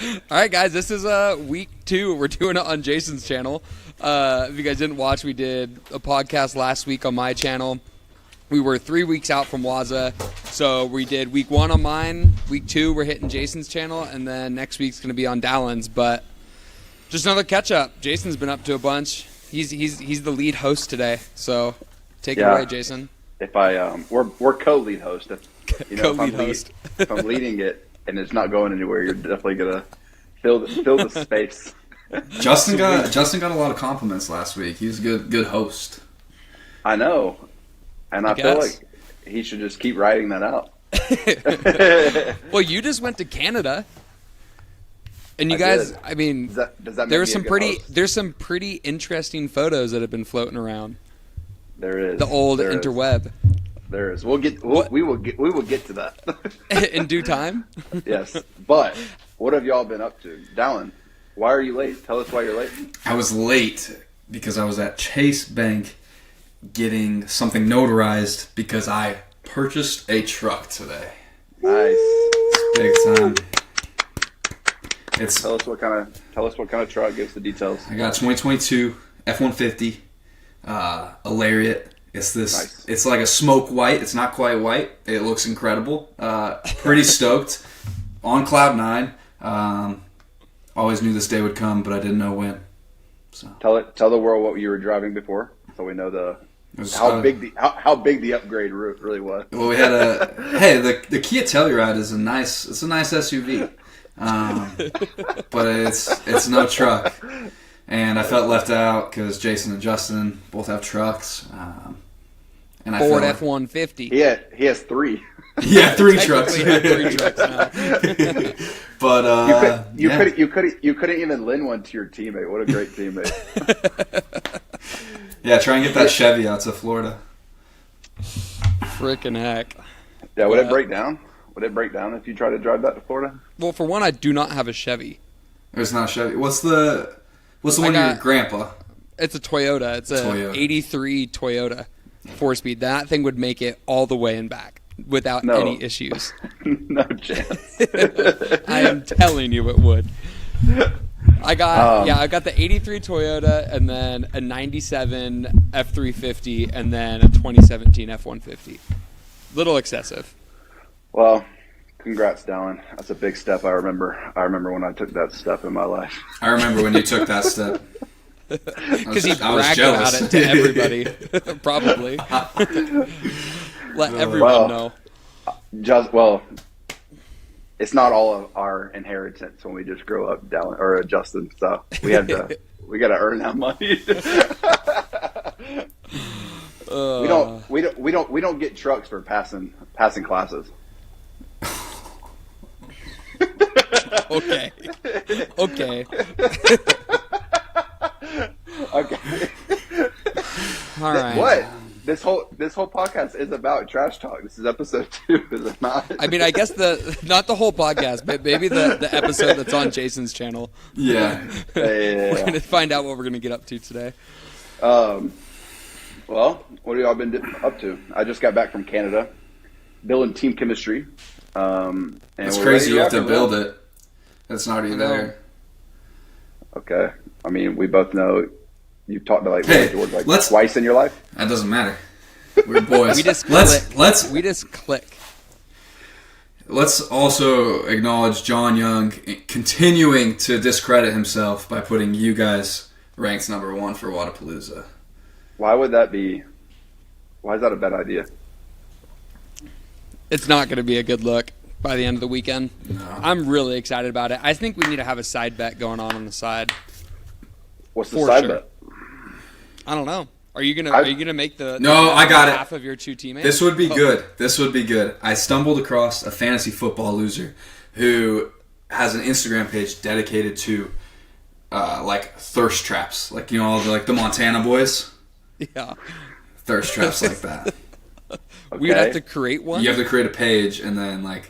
All right, guys, this is week 2. We're doing it on Jason's channel. If you guys didn't watch, we did a podcast last week on my channel. We were 3 weeks out from WZA, so we did week 1 on mine. Week 2, we're hitting Jason's channel, and then next week's going to be on Dallin's. But just another catch-up. Jason's been up to a bunch. He's the lead host today, so take it away, Jason. If I we're co-lead host. Co-lead host. If I'm leading it and it's not going anywhere, you're definitely gonna fill the space. Justin got a lot of compliments last week. He was a good host. I know, and I feel like he should just keep writing that out. Well, you just went to Canada, and you guys. Did. I mean, does that there's some pretty interesting photos that have been floating around. There is the old interweb. There is. We will get to that in due time. Yes, but what have y'all been up to, Dallin? Why are you late? Tell us why you're late. I was late because I was at Chase Bank getting something notarized because I purchased a truck today. Nice. It's big time. Tell us what kind of truck. Give us the details. I got a 2022 F-150, a Lariat. It's this. Nice. It's like a smoke white. It's not quite white. It looks incredible. Pretty stoked. On cloud 9. Always knew this day would come, but I didn't know when. So tell the world what you were driving before, so we know how big the upgrade really was. Well, we had the Kia Telluride is a nice SUV, but it's no truck, and I felt left out because Jason and Justin both have trucks, and Ford F-150. He has 3. Yeah, 3 trucks. He had 3 trucks now. But you couldn't even lend one to your teammate. What a great teammate! Yeah, try and get that Chevy out to Florida. Frickin' heck! Yeah, would it break down? Would it break down if you try to drive that to Florida? Well, for one, I do not have a Chevy. It's not a Chevy. What's the one your grandpa? It's a Toyota. It's a 83 Toyota 4-speed. That thing would make it all the way and back without any issues. No chance. I am telling you it would. I got the 83 Toyota and then a 97 F-350 and then a 2017 F-150. Little excessive. Well, congrats, Dallin. That's a big step. I remember when I took that step in my life. I remember when you took that step. Because he bragged about it to everybody. Probably. Let everyone know. It's not all of our inheritance when we just grow up, Dallin or Justin. So we got to earn that money. We don't get trucks for passing classes. Okay. Okay. All right. What? This whole podcast is about trash talk. This is episode 2, is it not? I mean, I guess not the whole podcast, but maybe the episode that's on Jason's channel. Yeah. We're going to find out what we're going to get up to today. Well, what have y'all been up to? I just got back from Canada, building team chemistry. And it's crazy you have to build it. It's not already there. Okay. I mean, we both know you've talked to George twice in your life. That doesn't matter. We're boys. We just click. Let's also acknowledge John Young continuing to discredit himself by putting you guys ranked number 1 for Wadapalooza. Why would that be? Why is that a bad idea? It's not going to be a good look by the end of the weekend. No. I'm really excited about it. I think we need to have a side bet going on the side. What's the side bet? I don't know. Are you gonna make the I got half of your 2 teammates? This would be good. I stumbled across a fantasy football loser who has an Instagram page dedicated to thirst traps, all the Montana boys. Yeah, thirst traps like that. Okay. We would have to create one. You have to create a page, and then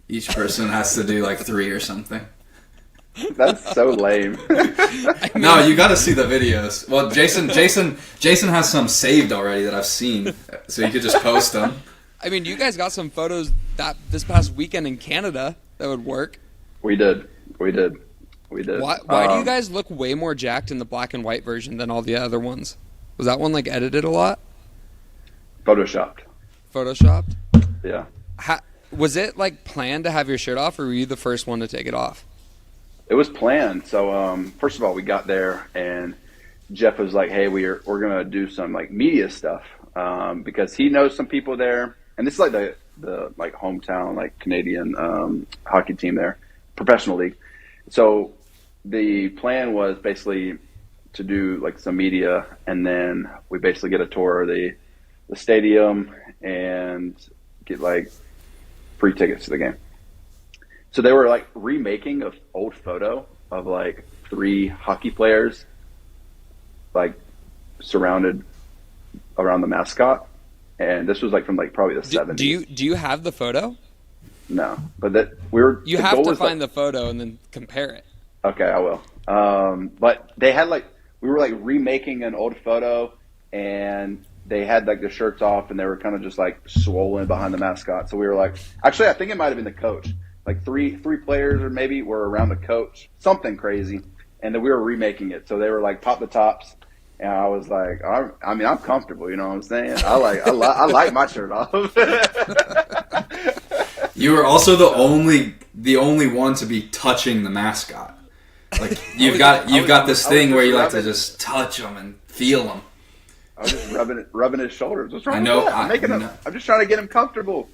each person has to do 3 or something. That's so lame. No, you got to see the videos. Well, Jason has some saved already that I've seen, so you could just post them. I mean, you guys got some photos this past weekend in Canada that would work. We did. We did. Why do you guys look way more jacked in the black and white version than all the other ones? Was that one like edited a lot? Photoshopped. Yeah. Was it like planned to have your shirt off, or were you the first one to take it off? It was planned. So first of all, we got there and Jeff was like, "Hey, we're gonna do some like media stuff because he knows some people there, and this is like the like hometown like Canadian hockey team there, professional league. So the plan was basically to do like some media, and then we basically get a tour of the stadium and get like free tickets to the game. So they were like remaking an old photo of like 3 hockey players like surrounded around the mascot, and this was like from like probably the 70s. Do you have the photo? No, but that you have to find the photo and then compare it. Okay, I will. But they had like, we were like remaking an old photo, and they had like the shirts off, and they were kind of just like swollen behind the mascot. So we were like, actually, I think it might have been the coach. Like three players or maybe were around the coach, something crazy, and then we were remaking it. So they were like pop the tops, and I was like, I mean, I'm comfortable, you know what I'm saying? I like my shirt off. You were also the only one to be touching the mascot. Like you've got this thing where you like to just touch them and feel them. I was just rubbing his shoulders. What's wrong I know. with that? I'm just trying to get him comfortable.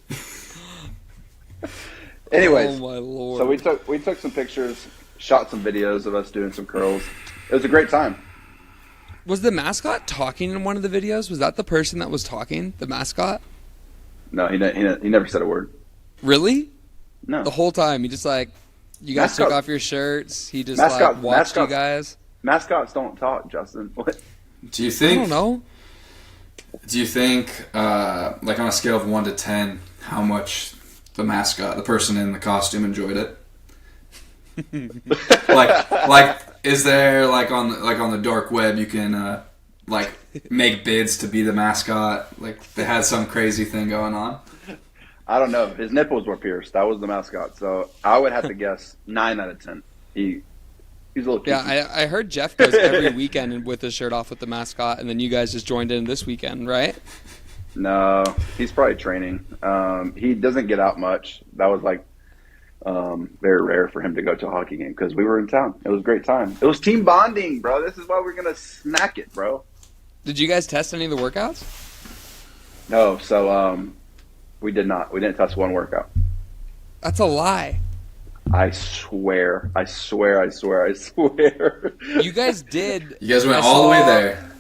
Anyways, oh my Lord. So we took some pictures, shot some videos of us doing some curls. It was a great time. Was the mascot talking in one of the videos? Was that the person that was talking? The mascot? No, he never said a word. Really? No. The whole time, he just like, you guys took off your shirts. He just like watched you guys. Mascots don't talk, Justin. What? Do you think? I don't know. Do you think, like on a scale of 1 to 10, how much the mascot, the person in the costume, enjoyed it? like, is there like on the dark web you can like make bids to be the mascot? Like they had some crazy thing going on. I don't know. His nipples were pierced. That was the mascot. So I would have to guess 9 out of 10. He's a little cute. Yeah, I heard Jeff goes every weekend with his shirt off with the mascot, and then you guys just joined in this weekend, right? No, he's probably training. He doesn't get out much. That was like very rare for him to go to a hockey game because we were in town. It was a great time. It was team bonding, bro. This is why we're going to smack it, bro. Did you guys test any of the workouts? No, so we did not. We didn't test one workout. That's a lie. I swear. You guys did. You guys went all the way there.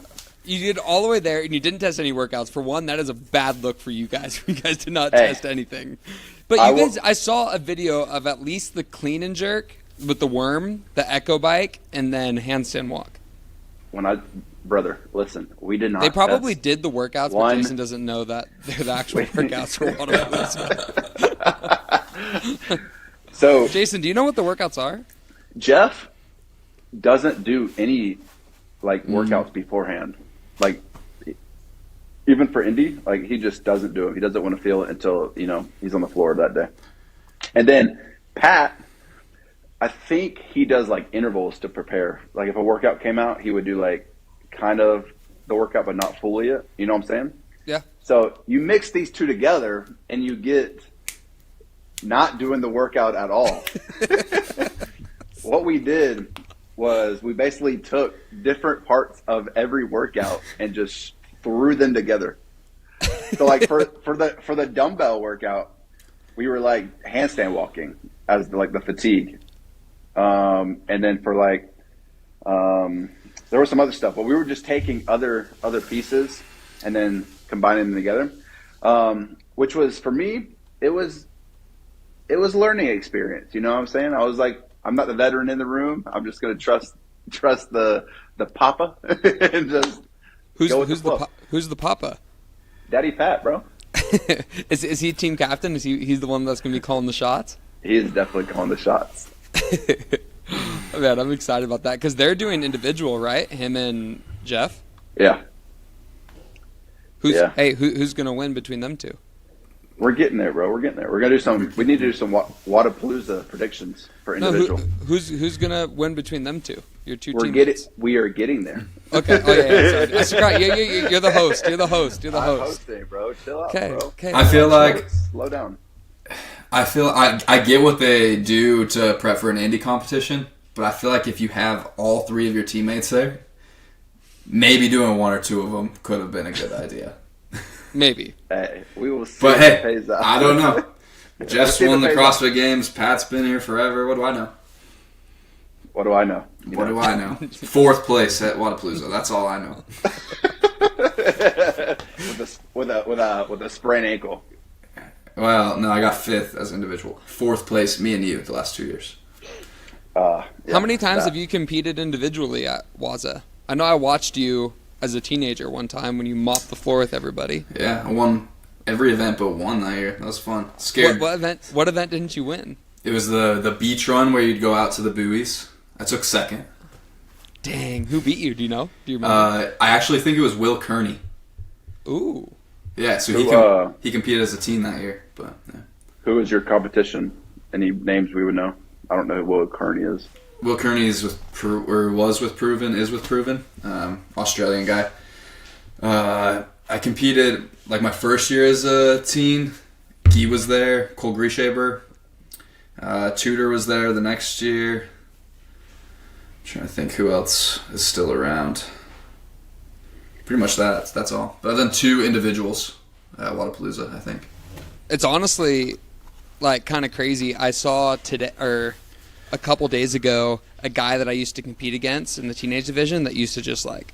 You did all the way there, and you didn't test any workouts. For one, that is a bad look for you guys. You guys did not test anything. But I saw a video of at least the clean and jerk with the worm, the echo bike, and then handstand walk. Brother, listen, we did not. They probably did the workouts, but Jason doesn't know that they're the actual workouts for one of them. So, Jason, do you know what the workouts are? Jeff doesn't do any like workouts beforehand. Like even for Indy, like he just doesn't do it. He doesn't want to feel it until, he's on the floor that day. And then Pat, I think he does like intervals to prepare. Like if a workout came out, he would do like kind of the workout but not fully it. You know what I'm saying? Yeah. So you mix these two together and you get not doing the workout at all. What we did was we basically took different parts of every workout and just threw them together. So like for the dumbbell workout, we were like handstand walking as like the fatigue. And then for like there was some other stuff, but we were just taking other pieces and then combining them together. Which was, for me, it was a learning experience. You know what I'm saying? I was like, I'm not the veteran in the room. I'm just going to trust the papa and just who's the papa? Daddy Pat, bro. Is he team captain? He's the one that's going to be calling the shots? He is definitely calling the shots. Man, I'm excited about that because they're doing individual, right? Him and Jeff. Yeah. Who's going to win between them two? We're getting there, bro. We're getting there. We're gonna do some. We need to do some Wadapalooza predictions for individual. Who's gonna win between them two? Your two We are getting there. Okay. Oh yeah. Sorry. I forgot. You're the host. You're the host. I'm hosting, bro. Chill out, bro. Okay. I feel like slow down. I get what they do to prep for an Indy competition, but I feel like if you have all three of your teammates there, maybe doing one or two of them could have been a good idea. Maybe. Hey, we will see. But if it pays hey, out. I don't know. Jeff's won the pays CrossFit Games. Pat's been here forever. What do I know? What do I know? What do I know? 4th place at Wadapalooza. That's all I know. with a sprained ankle. Well, no, I got 5th as individual. 4th place, me and you, the last 2 years. Yeah, How many times have you competed individually at WZA? I know I watched you as a teenager one time when you mopped the floor with everybody. Yeah, I won every event but one that year. That was fun. Scared. What event didn't you win? It was the beach run where you'd go out to the buoys. I took 2nd. Dang, who beat you? Do you know? Do you remember? I actually think it was Will Kearney. Ooh. Yeah, so he competed as a team that year. But yeah. Who is your competition? Any names we would know? I don't know who Will Kearney is. Will Kearney is with Proven, Australian guy. I competed like my first year as a teen. Guy was there, Cole Grieshaber. Tudor was there the next year. I'm trying to think who else is still around. Pretty much that's all. But then 2 individuals at Wadapalooza, I think. It's honestly like kind of crazy. I saw today or a couple days ago a guy that I used to compete against in the teenage division that used to just like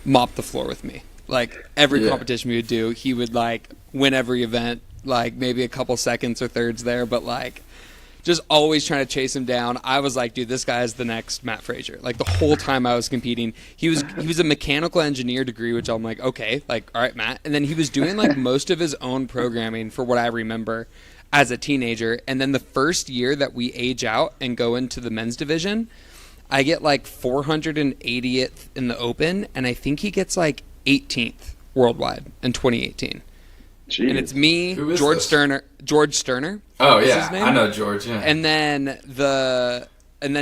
mop the floor with me. Like every competition we would do, he would like win every event, like maybe a couple seconds or thirds there, but like just always trying to chase him down. I was like, dude, this guy is the next Matt Frazier. Like the whole time I was competing, he was a mechanical engineer degree, which I'm like, okay, like all right, Matt. And then he was doing like most of his own programming for what I remember as a teenager. And then the first year that we age out and go into the men's division, I get like 480th in the open, and I think he gets like 18th worldwide in 2018. Jeez. And it's me, George Sterner. Oh is yeah, his name. I know George. Yeah. And then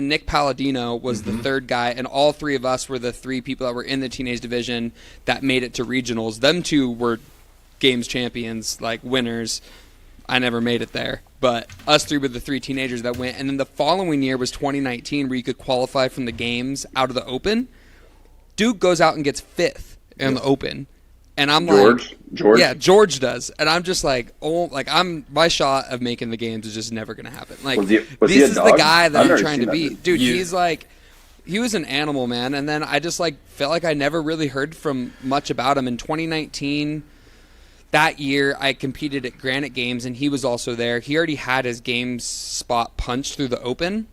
Nick Palladino was the third guy, and all 3 of us were the 3 people that were in the teenage division that made it to regionals. Them 2 were games champions, like winners. I never made it there, but us 3 were the 3 teenagers that went. And then the following year was 2019, where you could qualify from the games out of the open. Duke goes out and gets 5th in the open. And I'm George? Yeah, George does. And I'm just like, my shot of making the games is just never going to happen. Like, was he this is a dog? the guy that I've I'm never trying seen to that beat. Dude, he's like, he was an animal, man. And then I just like felt like I never really heard from much about him. In 2019, that year, I competed at Granite Games, and he was also there. He already had his games spot punched through the open.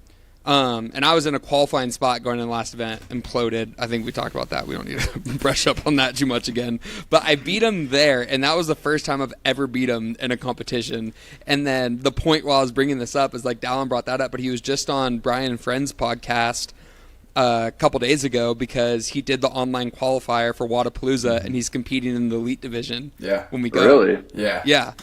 And I was in a qualifying spot going in the last event, imploded. I think we talked about that. We don't need to brush up on that too much again. But I beat him there, and that was the first time I've ever beat him in a competition. And then the point while I was bringing this up is like Dallin brought that up, but he was just on Brian and Friends podcast a couple days ago because he did the online qualifier for Wadapalooza, and he's competing in the elite division. Yeah. When we go. Really? Yeah. Yeah.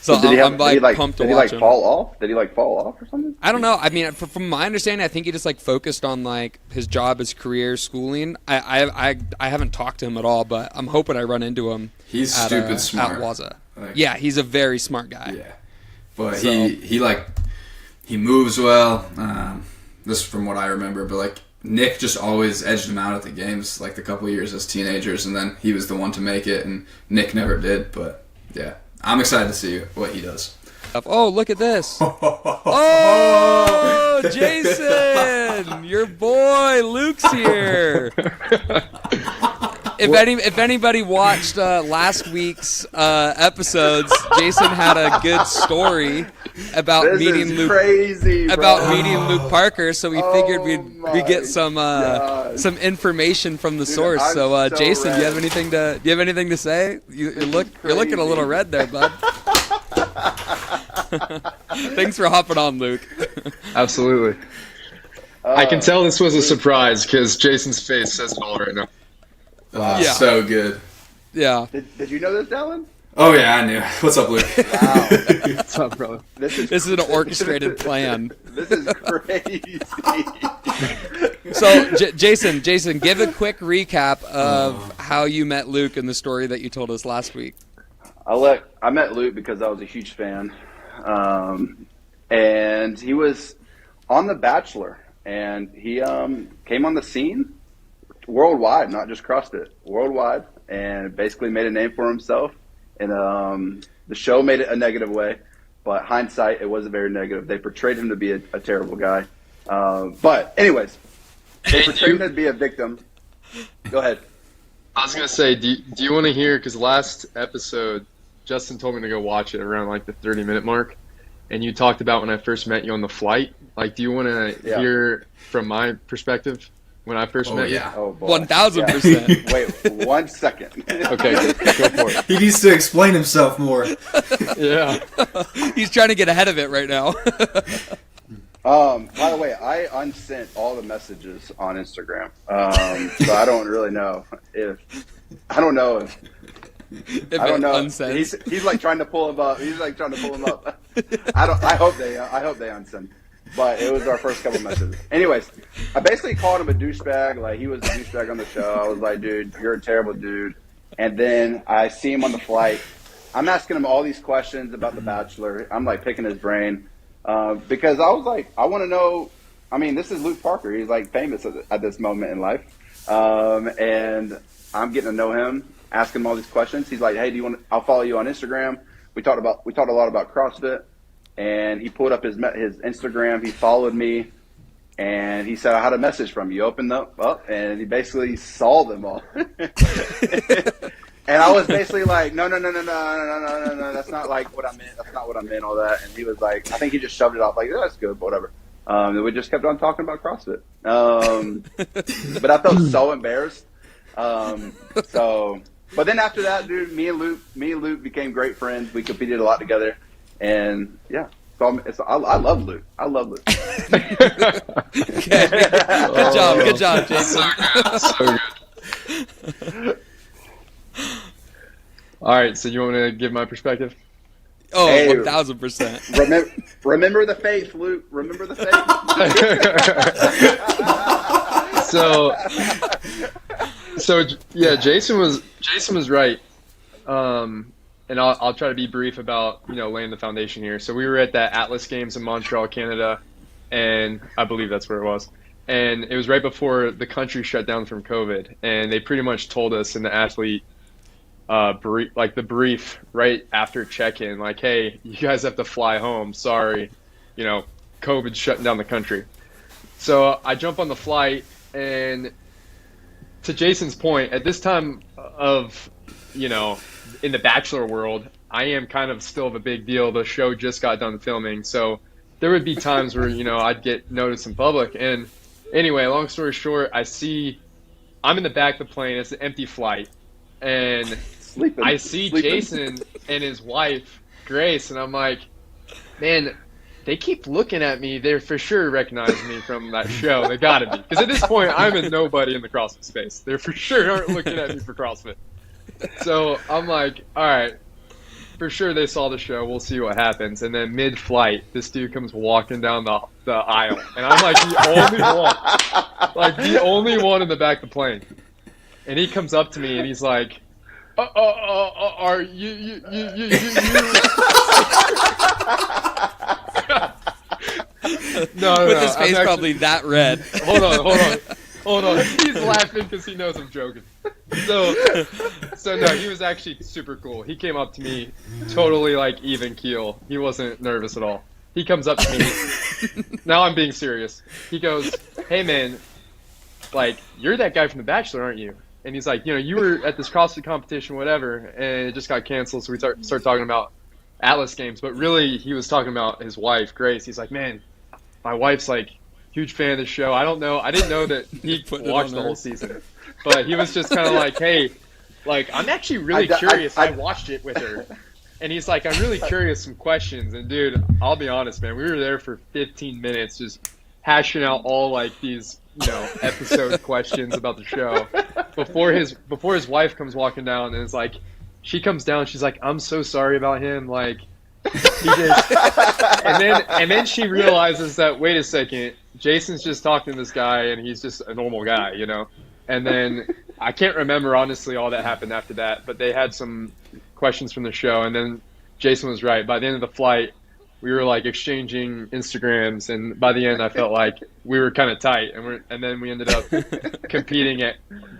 So I'm pumped to watch him. Fall off? Did he fall off or something? I don't know. I mean, from my understanding, I think he just like focused on like his job, his career, schooling. I haven't talked to him at all, but I'm hoping I run into him. He's at, stupid smart. At WZA. Like, yeah, he's a very smart guy. Yeah, but so, he moves well. This is from what I remember, but like Nick just always edged him out at the games, like the couple of years as teenagers, and then he was the one to make it, and Nick never did. But yeah. I'm excited to see what he does. Oh, look at this. Oh, Jason, your boy Luke's here. If anybody watched last week's episodes, Jason had a good story about meeting Luke Parker, so we figured we'd get some information from the source. So Jason, do you have anything to say? You're looking a little red there, bud. Thanks for hopping on, Luke. Absolutely. I can tell this was a surprise because Jason's face says it all right now. Yeah. So good. Yeah. Did you know this, Dallin? Oh yeah, I knew. What's up, Luke? Wow. What's up, brother? This is an orchestrated plan. This is crazy. So, Jason, give a quick recap of how you met Luke and the story that you told us last week. I met Luke because I was a huge fan, and he was on The Bachelor, and he came on the scene worldwide, not just CrossFit, worldwide, and basically made a name for himself. And the show made it a negative way, but hindsight, it wasn't very negative. They portrayed him to be a terrible guy. But anyways, they portrayed him to be a victim. Go ahead. I was going to say, do you want to hear, because last episode, Justin told me to go watch it around like the 30-minute mark, and you talked about when I first met you on the flight. Like, do you want to hear from my perspective when I first met you? Oh, boy. 1,000%. Yeah. Wait 1 second. Okay, go for it. He needs to explain himself more. Yeah. He's trying to get ahead of it right now. By the way, I unsent all the messages on Instagram, so I don't really know if Unsent. He's like trying to pull him up. I hope they unsend. But it was our first couple messages. Anyways, I basically called him a douchebag. Like, he was a douchebag on the show. I was like, dude, you're a terrible dude. And then I see him on the flight. I'm asking him all these questions about The Bachelor. I'm like picking his brain because I was like, I want to know. I mean, this is Luke Parker. He's like famous at this moment in life, and I'm getting to know him, asking him all these questions. He's like, hey, do you want? I'll follow you on Instagram. We talked a lot about CrossFit. And he pulled up his Instagram. He followed me, and he said, I had a message from you. Opened up, and he basically saw them all. And I was basically like, no, that's not like what I meant. That's not what I meant, all that. And he was like, I think he just shoved it off, like, yeah, that's good, whatever. And we just kept on talking about CrossFit. But I felt so embarrassed. But then after that, dude, me and Luke became great friends. We competed a lot together. And yeah, so I love Luke. I love Luke. Okay. Good job, Jason. So good. All right, so you want me to give my perspective? Oh, Hey. 1,000%. Remember the faith, Luke. Remember the faith. So yeah, Jason was right. And I'll try to be brief about, laying the foundation here. So we were at that Atlas Games in Montreal, Canada, and I believe that's where it was. And it was right before the country shut down from COVID, and they pretty much told us in the athlete brief right after check-in, like, hey, you guys have to fly home. Sorry, COVID's shutting down the country. So I jump on the flight, and to Jason's point, at this time of, in the Bachelor world, I am kind of still of a big deal. The show just got done filming, so there would be times where I'd get noticed in public. And anyway, long story short, I'm in the back of the plane. It's an empty flight, and I see Jason and his wife Grace, and I'm like, man, they keep looking at me. They for sure recognize me from that show. They gotta be, because at this point I'm a nobody in the CrossFit space. They for sure aren't looking at me for CrossFit. So I'm like, all right, for sure they saw the show. We'll see what happens. And then mid-flight, this dude comes walking down the aisle, and I'm like the only one in the back of the plane. And he comes up to me and he's like, are you? No. With his face probably that red. Hold on. He's laughing because he knows I'm joking. So no, he was actually super cool. He came up to me totally like even keel. He wasn't nervous at all. He comes up to me. Now I'm being serious. He goes, hey man, like, you're that guy from The Bachelor, aren't you? And he's like, you were at this CrossFit competition, whatever, and it just got canceled. So we start talking about Atlas Games. But really, he was talking about his wife, Grace. He's like, man, my wife's like huge fan of the show. I didn't know that he watched the whole season. But he was just kind of like, hey, like, I'm actually really curious. I watched it with her. And he's like, I'm really curious, some questions. And dude, I'll be honest, man, we were there for 15 minutes just hashing out all like these, episode questions about the show before his wife comes walking down and is like, she comes down. She's like, I'm so sorry about him. Like, he just, and then she realizes that, wait a second, Jason's just talking to this guy and he's just a normal guy, you know? And then I can't remember, honestly, all that happened after that, but they had some questions from the show. And then Jason was right. By the end of the flight, we were like exchanging Instagrams. And by the end, I felt like we were kind of tight. And then we ended up competing at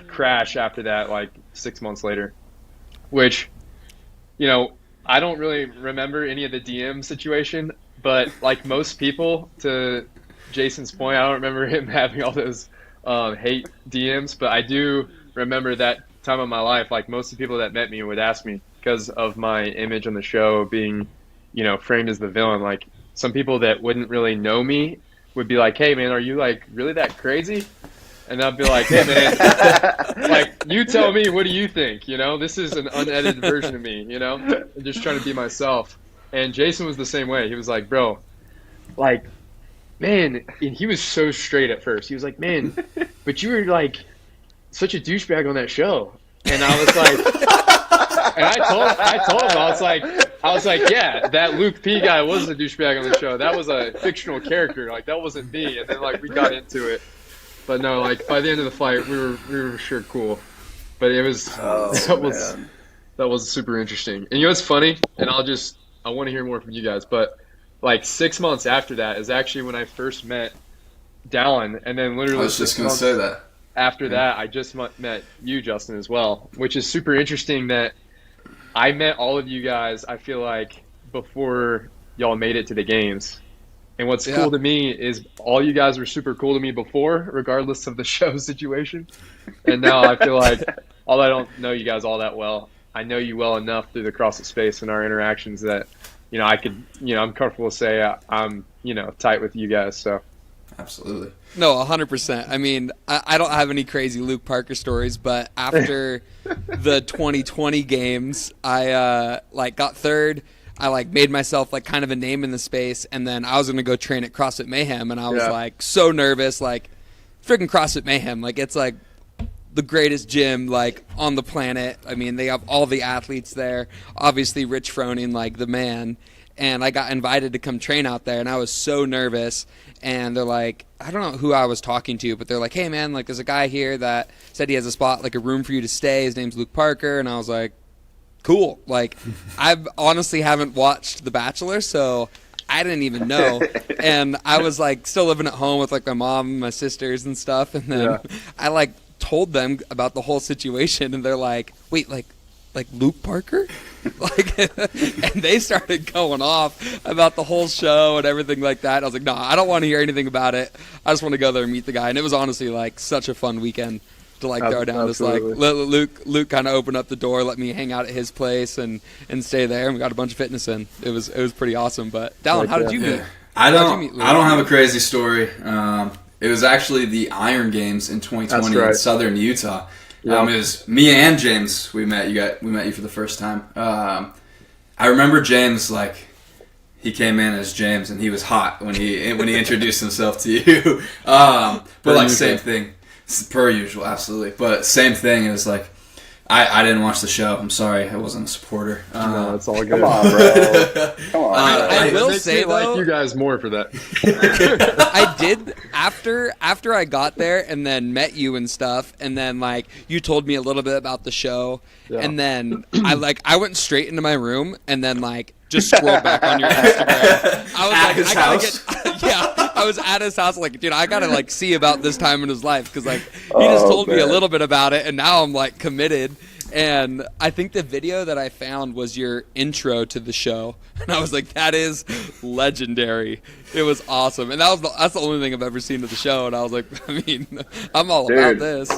Crash after that, like 6 months later, which, you know, I don't really remember any of the DM situation, but like most people, to Jason's point, I don't remember him having all those hate DMs, but I do remember that time of my life. Like most of the people that met me would ask me because of my image on the show being, you know, framed as the villain. Like some people that wouldn't really know me would be like, hey man, are you like really that crazy? And I'd be like, hey man, like you tell me, what do you think? You know, this is an unedited version of me, you know, I'm just trying to be myself. And Jason was the same way. He was like, bro, like, man, and he was so straight at first. He was like, man, but you were like such a douchebag on that show. And I was like, and I told him, I was like, yeah, that Luke P guy was a douchebag on the show. That was a fictional character. Like that wasn't me. And then like we got into it. But no, like by the end of the fight, we were sure cool. But it was that was super interesting. And you know what's funny? And I want to hear more from you guys. But like 6 months after that is actually when I first met Dallin, and then literally I was just going to say that. After that, I just met you, Justin, as well, which is super interesting that I met all of you guys, I feel like, before y'all made it to the games. And what's cool to me is all you guys were super cool to me before, regardless of the show situation. And now I feel like, although I don't know you guys all that well, I know you well enough through the CrossFit space and our interactions that, you know, I could, you know, I'm comfortable to say I'm, you know, tight with you guys. So. Absolutely. No, 100%. I mean, I don't have any crazy Luke Parker stories, but after the 2020 games, I like got third. I like made myself like kind of a name in the space, and then I was gonna go train at CrossFit Mayhem, and I was like so nervous, like freaking CrossFit Mayhem, like it's like the greatest gym like on the planet. I mean, they have all the athletes there. Obviously, Rich Froning, like the man. And I got invited to come train out there, and I was so nervous. And they're like, I don't know who I was talking to, but they're like, hey man, like there's a guy here that said he has a spot, like a room for you to stay. His name's Luke Parker, and I was like, cool. Like, I've honestly haven't watched The Bachelor, so I didn't even know. And I was like still living at home with like my mom and my sisters and stuff. And then I like told them about the whole situation, and they're like, wait, like Luke Parker? Like, and they started going off about the whole show and everything like that. I was like, no, I don't want to hear anything about it. I just want to go there and meet the guy. And it was honestly like such a fun weekend to like throw down. Just like let Luke kind of open up the door, let me hang out at his place and stay there. And we got a bunch of fitness in. It was pretty awesome. But Dallin, how did you meet? I don't have a crazy story. It was actually the Iron Games in 2020 in Southern Utah. It was me and James. We met you for the first time. I remember James, like, he came in as James, and he was hot when he introduced himself to you. But like same thing, per usual, absolutely. But same thing. It was like I didn't watch the show. I'm sorry, I wasn't a supporter. No, it's all good. Come on, bro. Come on. I will say though, like you guys more for that. I did after I got there and then met you and stuff, and then like you told me a little bit about the show, and then I went straight into my room and then like just scrolled back on your Instagram. I was at his house? I was at his house like, dude, I gotta like see about this time in his life because like he just told me a little bit about it, and now I'm like committed. And I think the video that I found was your intro to the show, and I was like, that is legendary. It was awesome, and that's the only thing I've ever seen of the show, and I was like, I mean, I'm all about this.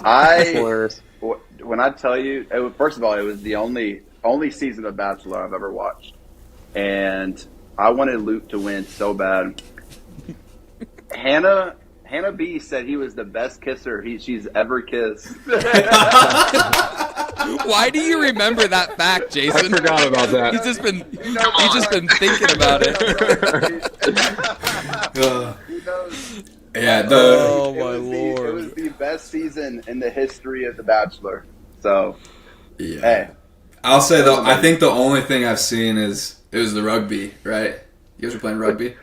When I tell you, first of all, it was the only season of Bachelor I've ever watched, and I wanted Luke to win so bad. Hannah B said he was the best kisser she's ever kissed. Why do you remember that fact, Jason? I forgot about that. He's just been thinking about it. He knows. Yeah. Oh my lord! It was the best season in the history of The Bachelor. So, yeah. hey. I'll say though, I think the only thing I've seen it was the rugby, right? You guys were playing rugby?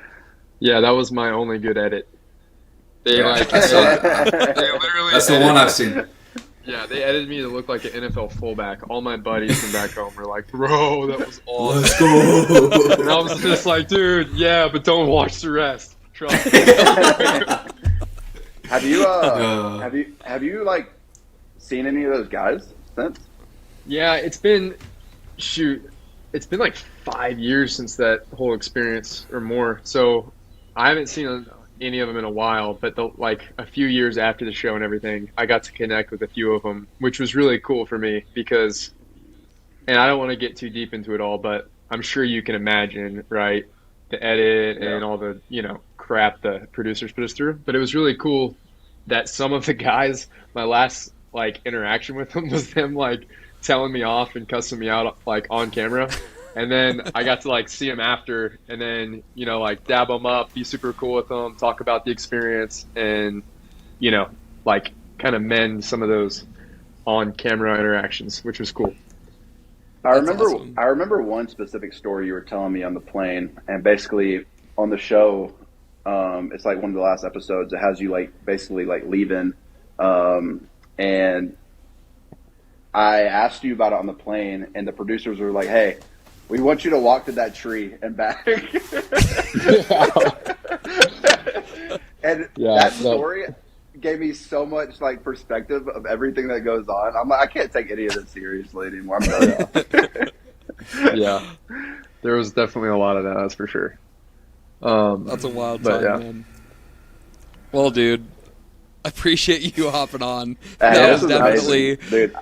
Yeah, that was my only good edit. They Yeah, like I saw they that. literally That's the one I've seen. Yeah, they edited me to look like an NFL fullback. All my buddies from back home were like, "Bro, that was awesome." Let's go. And I was just like, "Dude, yeah, but don't watch the rest." Trust me. Have you like seen any of those guys since? Yeah, it's been like 5 years since that whole experience or more. So I haven't seen any of them in a while, but like a few years after the show and everything, I got to connect with a few of them, which was really cool for me because, and I don't want to get too deep into it all, but I'm sure you can imagine, right? The edit and all the, crap the producers put us through. But it was really cool that some of the guys, my last like interaction with them was them like telling me off and cussing me out like on camera. And then I got to like see them after and then, like dab them up, be super cool with them, talk about the experience and, like kind of mend some of those on camera interactions, which was cool. I remember awesome. I remember one specific story you were telling me on the plane, and basically on the show, it's like one of the last episodes. It has you like basically like leaving, and I asked you about it on the plane, and the producers were like, "Hey, we want you to walk to that tree and back." And that story gave me so much like perspective of everything that goes on. I'm like, I can't take any of this seriously anymore. I'm done. Yeah, there was definitely a lot of that. That's for sure. That's a wild time, man. Well, dude, I appreciate you hopping on. That was definitely, dude.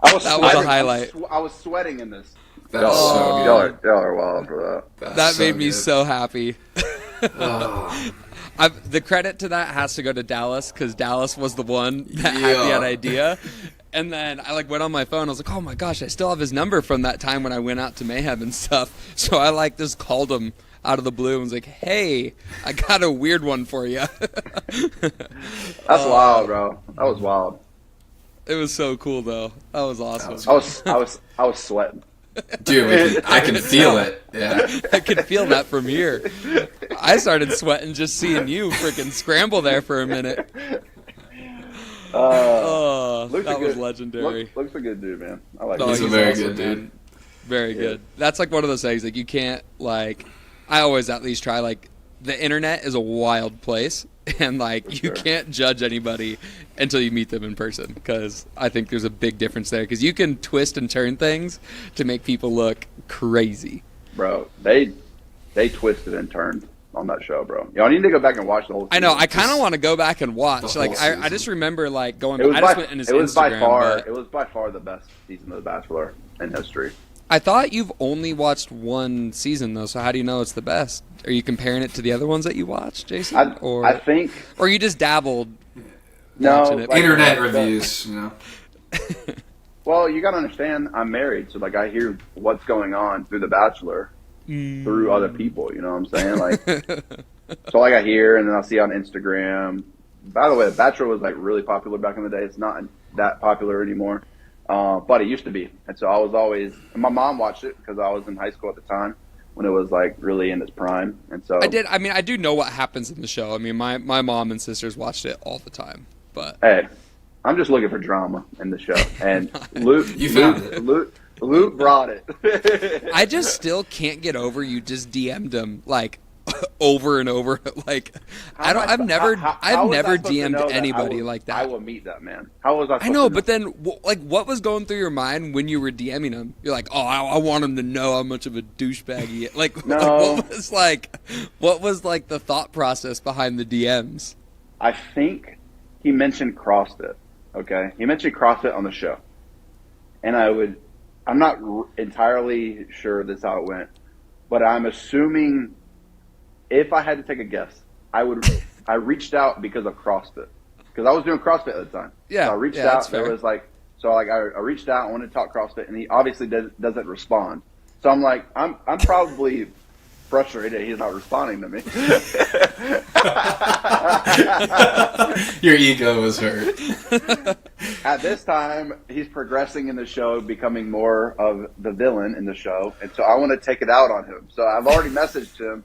That was a highlight. I was sweating in this. That was so good. Y'all are wild for that. That made me so happy. The credit to that has to go to Dallas because Dallas was the one that had the idea. And then I like went on my phone. I was like, oh my gosh, I still have his number from that time when I went out to Mayhem and stuff. So I like just called him out of the blue and was like, hey, I got a weird one for you. That's wild, bro. That was wild. It was so cool though. That was awesome. I was sweating. Dude, I can feel it. Yeah. I could feel that from here. I started sweating just seeing you freaking scramble there for a minute. That was legendary. Luke's a good dude, man. I like him. He's a very good dude. Man. Very good. That's like one of those things, like you can't, like, I always at least try, like, the internet is a wild place, and, like, you can't judge anybody until you meet them in person, because I think there's a big difference there, because you can twist and turn things to make people look crazy. Bro, they twisted and turned on that show, bro. Y'all need to go back and watch the whole season. I know. I kind of want to go back and watch. Like, I just remember, like, going. I just went in his Instagram. It was by far the best season of The Bachelor in history. I thought you've only watched one season though, so how do you know it's the best? Are you comparing it to the other ones that you watched, Jason? I think. Or you just dabbled. No, like, internet reviews. You know. Well, you gotta understand, I'm married, so like I hear what's going on through The Bachelor. Through other people, you know what I'm saying? Like, so like I hear, and then I'll see on Instagram. By the way, The Bachelor was like really popular back in the day. It's not that popular anymore, but it used to be. And so I was always. And my mom watched it because I was in high school at the time when it was like really in its prime. And so I did. I mean, I do know what happens in the show. I mean, my mom and sisters watched it all the time. But hey, I'm just looking for drama in the show, and Luke brought it. I just still can't get over you just DM'd him like over and over. Like I've never DM'd anybody like that. I will meet that man. How was I? I know, but then like what was going through your mind when you were DMing him? You're like, oh, I want him to know how much of a douchebag he is. Like, no. what was like the thought process behind the DMs? I think he mentioned CrossFit. Okay, he mentioned CrossFit on the show, and I'm not entirely sure this is how it went, but I'm assuming if I had to take a guess, I reached out because of CrossFit, because I was doing CrossFit at the time. Yeah, so I reached out. And it was like, I reached out. I wanted to talk CrossFit, and he obviously doesn't respond. So I'm like, I'm probably frustrated he's not responding to me. Your ego was hurt. At this time, he's progressing in the show, becoming more of the villain in the show, and so I want to take it out on him. So I've already messaged him.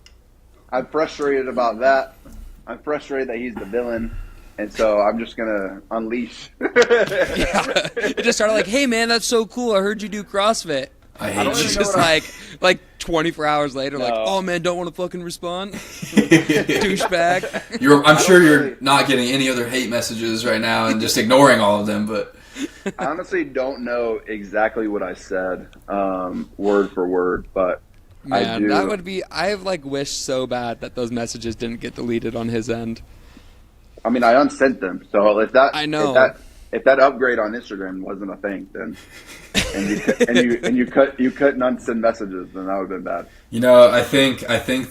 I'm frustrated about that. I'm frustrated that he's the villain, and so I'm just gonna unleash. It just started like, "Hey man, that's so cool. I heard you do CrossFit." I don't hate even you. know Just what like 24 hours later, like, No. "Oh man, don't want to fucking respond." Douchebag. I'm sure you're really- not getting any other hate messages right now and just ignoring all of them, but I honestly don't know exactly what I said, word for word, but I Man, do. that would be. I've like wished so bad that those messages didn't get deleted on his end. I mean, I unsent them. So if that, I know. if that upgrade on Instagram wasn't a thing, then and you couldn't unsend messages, then that would have been bad. you know, I think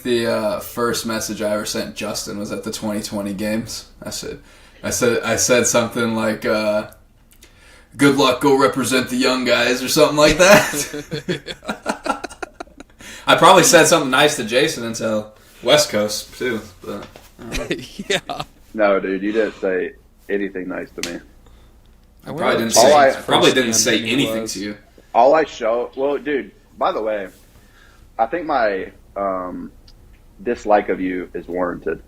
the first message I ever sent Justin was at the 2020 games. I said something like, "Good luck, go represent the young guys" or something like that. I probably said something nice to Jason until West Coast too. But, Yeah. No, dude, you didn't say anything nice to me. I probably didn't All say I- anything to you. All I show, well, dude. By the way, I think my dislike of you is warranted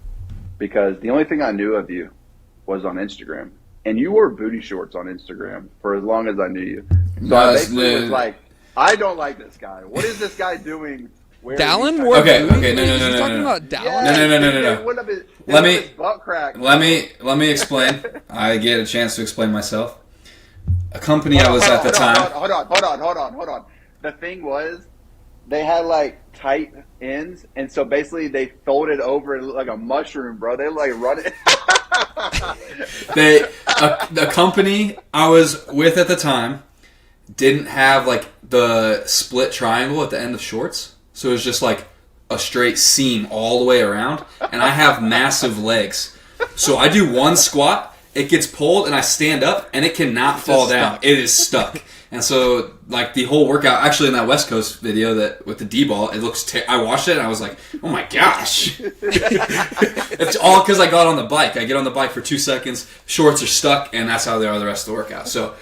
because the only thing I knew of you was on Instagram, and you wore booty shorts on Instagram for as long as I knew you. So I basically was like, I don't like this guy. What is this guy doing? wearing Dallin these wore Okay, booty? okay, no, Wait, no, is no, he no, talking no. about Dallin? No. It would have been, Let me- his butt crack. Let me explain. I get a chance to explain myself. A company I was at the time. Hold on. The thing was, they had like tight ends, and so basically they folded over and looked like a mushroom, bro. They like running. The company I was with at the time didn't have like the split triangle at the end of shorts, so it was just like a straight seam all the way around. And I have massive legs, so I do one squat, it gets pulled, and I stand up, and it cannot fall down. stuck. It is stuck. And so, like the whole workout, actually in that West Coast video that with the D ball, it looks. I watched it and I was like, "Oh my gosh!" It's all because I got on the bike. I get on the bike for 2 seconds, shorts are stuck, and that's how they are the rest of the workout. So,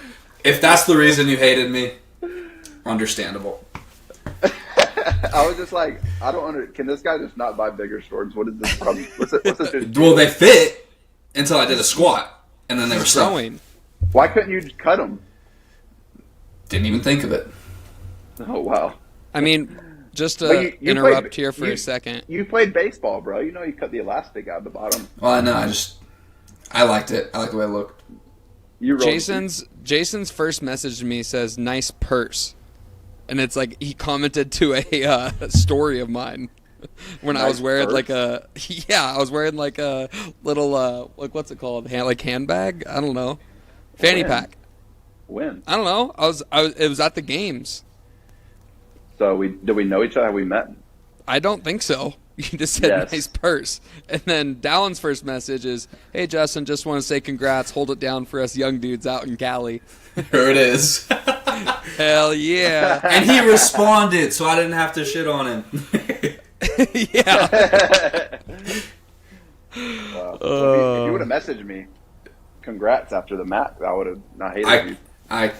if that's the reason you hated me, understandable. I was just like, I don't under. Can this guy just not buy bigger shorts? What is this from? What's this? Well, they fit until I did a squat, and then they were stuck. Throwing. Why couldn't you just cut them? Didn't even think of it. Oh wow. I mean, just to But you interrupt played- here for you- a second. You played baseball, bro. You know you cut the elastic out of the bottom. Well, I know. I liked it. I like the way it looked. You rolled- Jason's first message to me says "nice purse," and it's like he commented to a story of mine when I Nice was wearing purse? like a I was wearing like a little like what's it called like handbag, I don't know, fanny When? pack. When? I don't know. It was at the games. So did we know each other? Have we met? I don't think so. You just said Yes. nice purse. And then Dallin's first message is, "Hey Justin, just want to say congrats. Hold it down for us young dudes out in Cali." Here it is. Hell yeah. And he responded, so I didn't have to shit on him. Yeah. If you would have messaged me, congrats after the match, I would have not hated you. I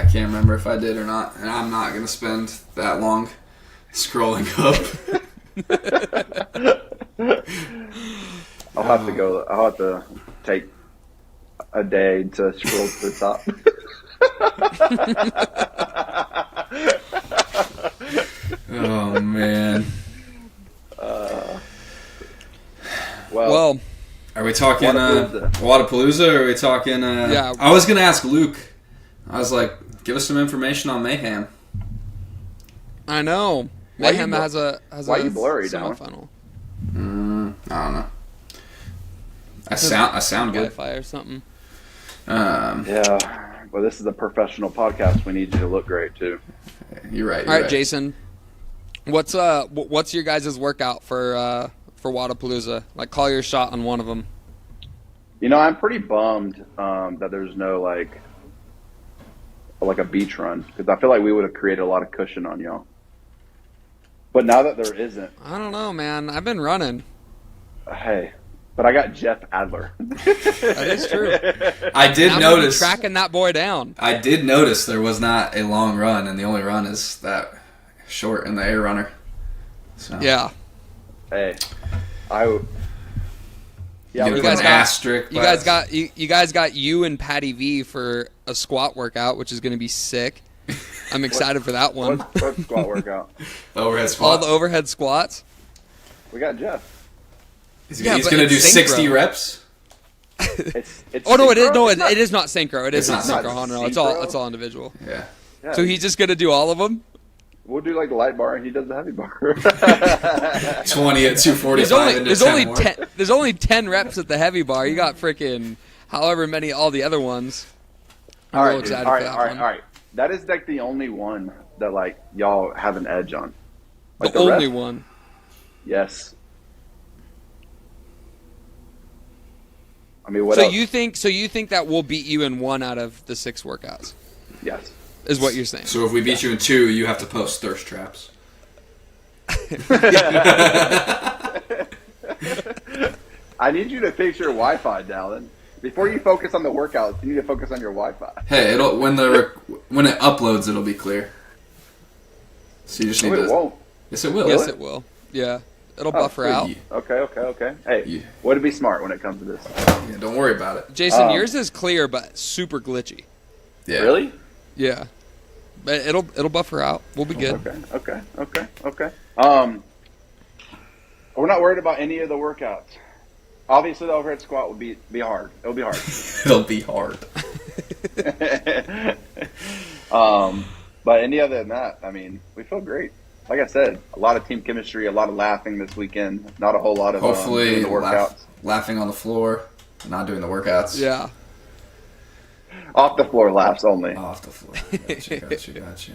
can't remember if I did or not, and I'm not going to spend that long scrolling up. I'll have to go. I'll have to take a day to scroll to the top. Oh, man. Well, Are we talking Wadapalooza. Wadapalooza, or are we talking... Yeah. I was going to ask Luke. I was like, give us some information on Mayhem. I know. Why you Mayhem bl- has why a you blurry, Dallin? semifinal. I don't know. I sound good. Wi-Fi or something. Yeah. Well, this is a professional podcast. We need you to look great too. You're right. All right, Jason. What's your guys' workout for Wadapalooza? Like, call your shot on one of them. You know, I'm pretty bummed that there's no like a beach run because I feel like we would have created a lot of cushion on y'all. But now that there isn't, I don't know, man. I've been running. hey, But I got Jeff Adler. That is true. I did I'm gonna be notice. tracking that boy down. I did notice there was not a long run, and the only run is that short in the air runner. So. Yeah. Hey, Yeah, You with guys an got- asterisk. You guys got you and Patty V for a squat workout, which is going to be sick. I'm excited for that one. what squat workout? overhead All squat. the overhead squats. We got Jeff. He's Yeah, going but to do it's 60 synchro. reps. It's Oh no, it is synchro? no, It's not- it is not synchro. It is It's not not synchro. No, synchro? it's all individual. Yeah. yeah, So he's just going to do all of them. We'll do like the light bar, and he does the heavy bar. 20 at 245 There's only 10 reps at the heavy bar. You got freaking however many all the other ones. I'm all real right, dude. excited all for right, that all right, one. all right. That is like the only one that like y'all have an edge on. Like The only rest? one. Yes. I mean, what So else? you think that we'll beat you in 1 out of the 6 workouts? Yes. Is what you're saying? So if we beat you in 2, you have to post thirst traps. I need you to fix your Wi-Fi, Dallin. Before you focus on the workouts, you need to focus on your Wi-Fi. Hey, it'll when it uploads, it'll be clear. So you just need No, to. it won't. Yes, it will. Yes, it will. Yeah, it'll buffer out. Yeah. Okay. Hey, Yeah. way to be smart when it comes to this. Yeah, don't worry about it. Jason, yours is clear but super glitchy. Yeah. Really? Yeah, but it'll buffer out. We'll be good. Okay. We're not worried about any of the workouts. Obviously, the overhead squat will be hard. It'll be hard. It'll be hard. But any other than that, I mean, we feel great. Like I said, a lot of team chemistry, a lot of laughing this weekend. Not a whole lot of Hopefully, doing the workouts. laughing on the floor, not doing the workouts. Yeah. Off the floor laughs only. Off the floor. Gotcha.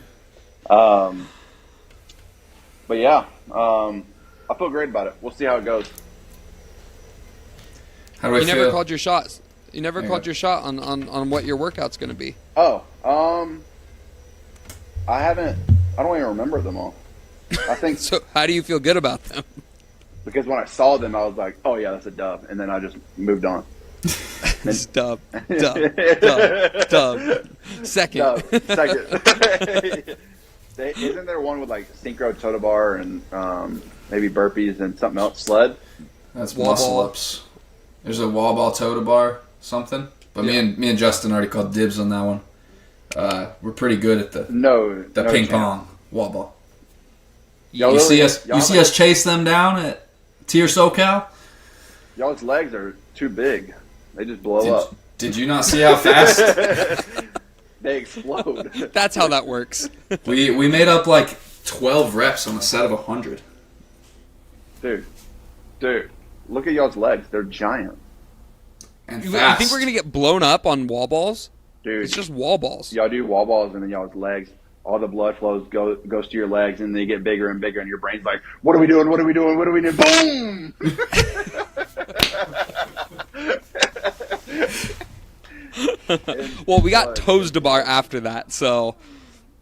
But yeah, I feel great about it. We'll see how it goes. How do I You feel? never called your shots. You never Yeah. called your shot on what your workout's going to be. Oh, I haven't. I don't even remember them all. I think So how do you feel good about them? because when I saw them, I was like, "Oh yeah, that's a dub," and then I just moved on. Dub. Second. No, second. Isn't there one with like synchro toe to bar and maybe burpees and something else? Sled. That's Wall muscle ball. ups. There's a wall ball toe to bar something. But Yeah. me and Justin already called dibs on that one. We're pretty good at the No, ping chance. pong wall ball. Y'all You see really- us y'all you see like- us chase them down at Tier SoCal? Y'all's legs are too big. They just blow up. Did you not see how fast They explode. That's how that works. we made up like 12 reps on a set of 100? Dude, look at y'all's legs. They're giant. And You fast. think we're going to get blown up on wall balls? Dude, It's just wall balls. y'all do wall balls and then y'all's legs. All the blood flows goes to your legs and they get bigger and bigger and your brain's like, what are we doing? Boom! Well, we got toes to bar after that, so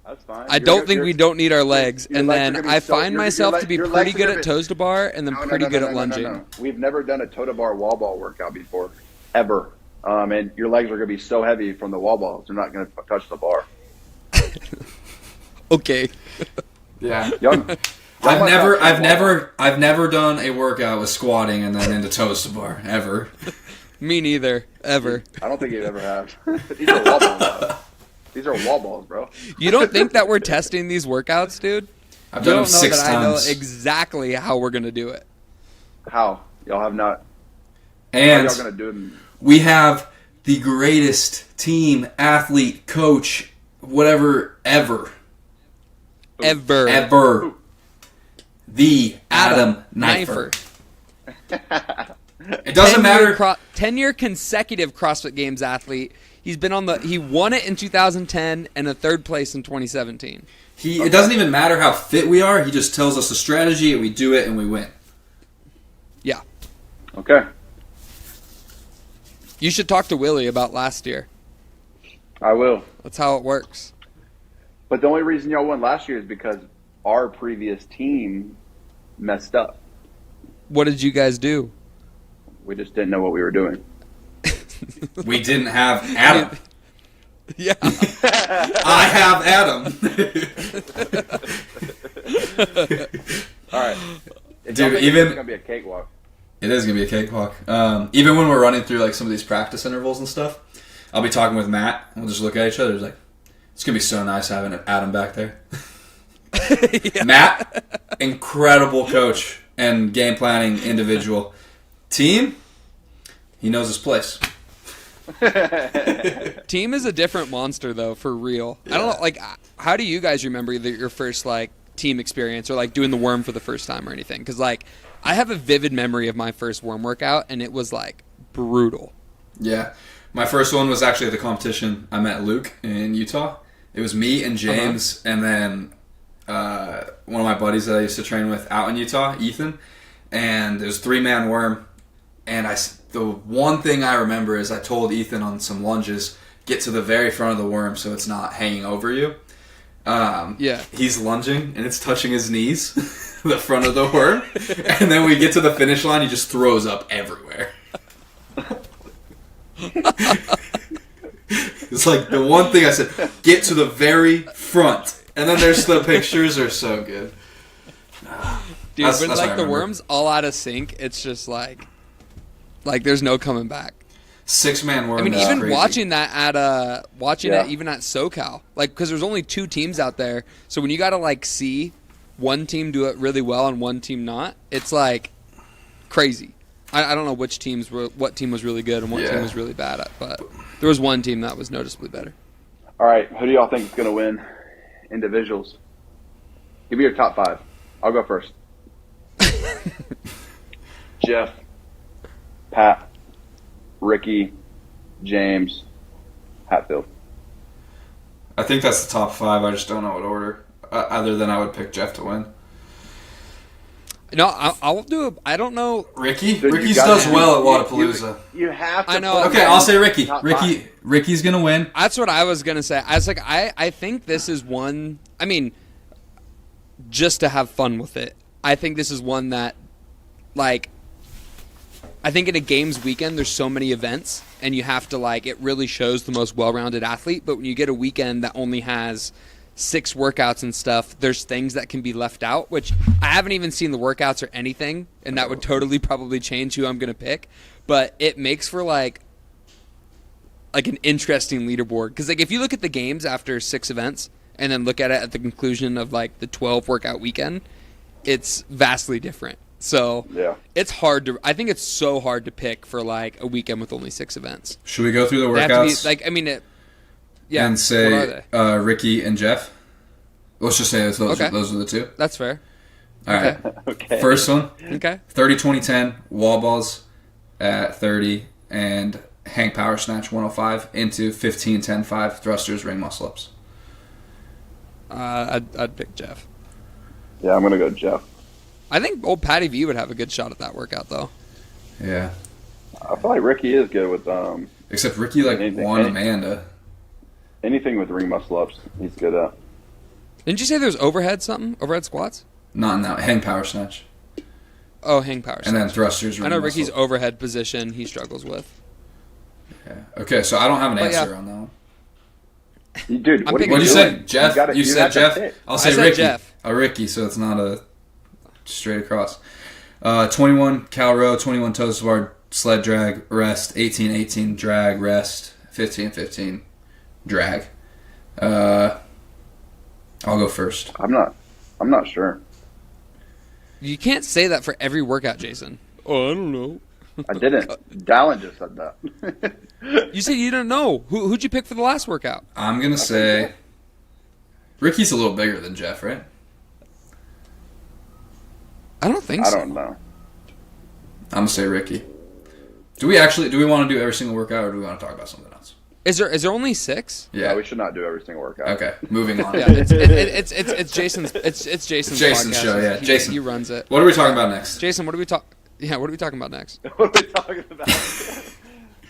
That's fine. I don't think we don't need our legs. your And legs are then gonna be I so- find your myself leg- to be your pretty legs are good gonna at be- toes to bar and then pretty good at lunging. No. We've never done a toe to bar wall ball workout before, ever. And your legs are going to be so heavy from the wall balls, they're not going to touch the bar. Okay. Yeah. Young, I've never done a workout with squatting and then into toes to bar ever. Me neither. Ever. I don't think you ever have. These are wall balls. Though. These are wall balls, bro. You don't think that we're testing these workouts, dude? I've You done don't them know 6 that I know times. exactly how we're going to do it. How? Y'all have not. How And y'all going to do them? we have the greatest team, athlete, coach, whatever, ever. Ever. The Adam Knifer. It doesn't matter. 10-year consecutive CrossFit Games athlete. He won it in 2010 and a 3rd place in 2017. It doesn't even matter how fit we are. He just tells us the strategy, and we do it, and we win. Yeah. Okay. You should talk to Willie about last year. I will. That's how it works. But the only reason y'all won last year is because our previous team messed up. What did you guys do? We just didn't know what we were doing. We didn't have Adam. Yeah. I have Adam. All right. Dude, even it's gonna be a cakewalk. it is gonna be a cakewalk. Even when we're running through like some of these practice intervals and stuff, I'll be talking with Matt, and we'll just look at each other. It's like, it's gonna be so nice having Adam back there. Yeah. Matt, incredible coach and game planning individual. Team, he knows his place. Team is a different monster, though, for real. I don't know, like, how do you guys remember your first, like, team experience or, like, doing the worm for the first time or anything? Because, like, I have a vivid memory of my first worm workout, and it was, like, brutal. Yeah. My first one was actually at the competition. I met Luke in Utah. It was me and James, and then one of my buddies that I used to train with out in Utah, Ethan. And it was 3-man worm. And the one thing I remember is I told Ethan on some lunges, get to the very front of the worm so it's not hanging over you. Yeah. He's lunging, and it's touching his knees, the front of the worm. And then we get to the finish line, he just throws up everywhere. It's like the one thing I said, get to the very front. And then there's the pictures are so good. Dude, when, like, the worm's all out of sync, it's just, like there's no coming back. 6-man worm. I mean, is even crazy. watching that at even at SoCal, like, because there's only 2 teams out there, so when you got to, like, see one team do it really well and one team not, it's like crazy. I don't know what team was really good and what team was really bad at, but there was one team that was noticeably better. All right, who do y'all think is going to win individuals? Give me your top 5. I'll go first. Jeff, Pat, Ricky, James, Hatfield. I think that's the top 5. I just don't know what order. Other than I would pick Jeff to win. No, I'll do. I don't know. Ricky? Dude, Ricky does well at Whatapalusa. You have to. I know. Okay, I'll say Ricky. Top 5. Ricky's going to win. That's what I was gonna say. I was like, I think this is one. I mean, just to have fun with it. I think this is one that, like, I think in a games weekend, there's so many events, and you have to, like, it really shows the most well-rounded athlete. But when you get a weekend that only has 6 workouts and stuff, there's things that can be left out, which I haven't even seen the workouts or anything, and that would totally probably change who I'm going to pick. But it makes for, like an interesting leaderboard. Because, like, if you look at the games after 6 events and then look at it at the conclusion of, like, the 12 workout weekend, it's vastly different. So it's hard to. I think it's so hard to pick for, like, a weekend with only 6 events. Should we go through the They have to workouts? be, like, I mean, and what say are they? Ricky and Jeff? Let's just say those are the 2. That's fair. All right. Okay. First one, Okay. 30-20-10, wall balls at 30, and hang power snatch 105 into 15-10-5 thrusters ring muscle ups. I'd pick Jeff. Yeah, I'm gonna go Jeff. I think old Patty V would have a good shot at that workout, though. Yeah. I feel like Ricky is good with Except Ricky won Amanda. anything with ring muscle ups. He's good at. Didn't you say there was overhead squats? Not in that hang power snatch. Oh, hang power. And then thrusters. I know Ricky's overhead position he struggles with. Yeah. Okay, so I don't have an But answer on that one. Dude, what picking- What did you doing? say, Jeff? You said Jeff? I'll say I said Ricky. Jeff. Ricky, so it's not a straight across. 21 cal row, 21 toes to bar, sled drag, rest, 18-18 drag, rest, 15-15 drag. I'll go first. I'm not sure. You can't say that for every workout, Jason. Oh, I don't know. I didn't. Dallin just said that. You said you don't know. Who'd you pick for the last workout? I'm going to say Ricky's a little bigger than Jeff, right? I don't think I so. don't know. I'm going to say Ricky. Do we want to do every single workout, or do we want to talk about something else? Is there only 6? Yeah. We should not do every single workout. Okay, moving on. Yeah, it's Jason's. It's Jason's. Jason's podcast. show, yeah. Jason. He runs it. What are we talking about next? Jason, what are we talking about next? What are we talking about?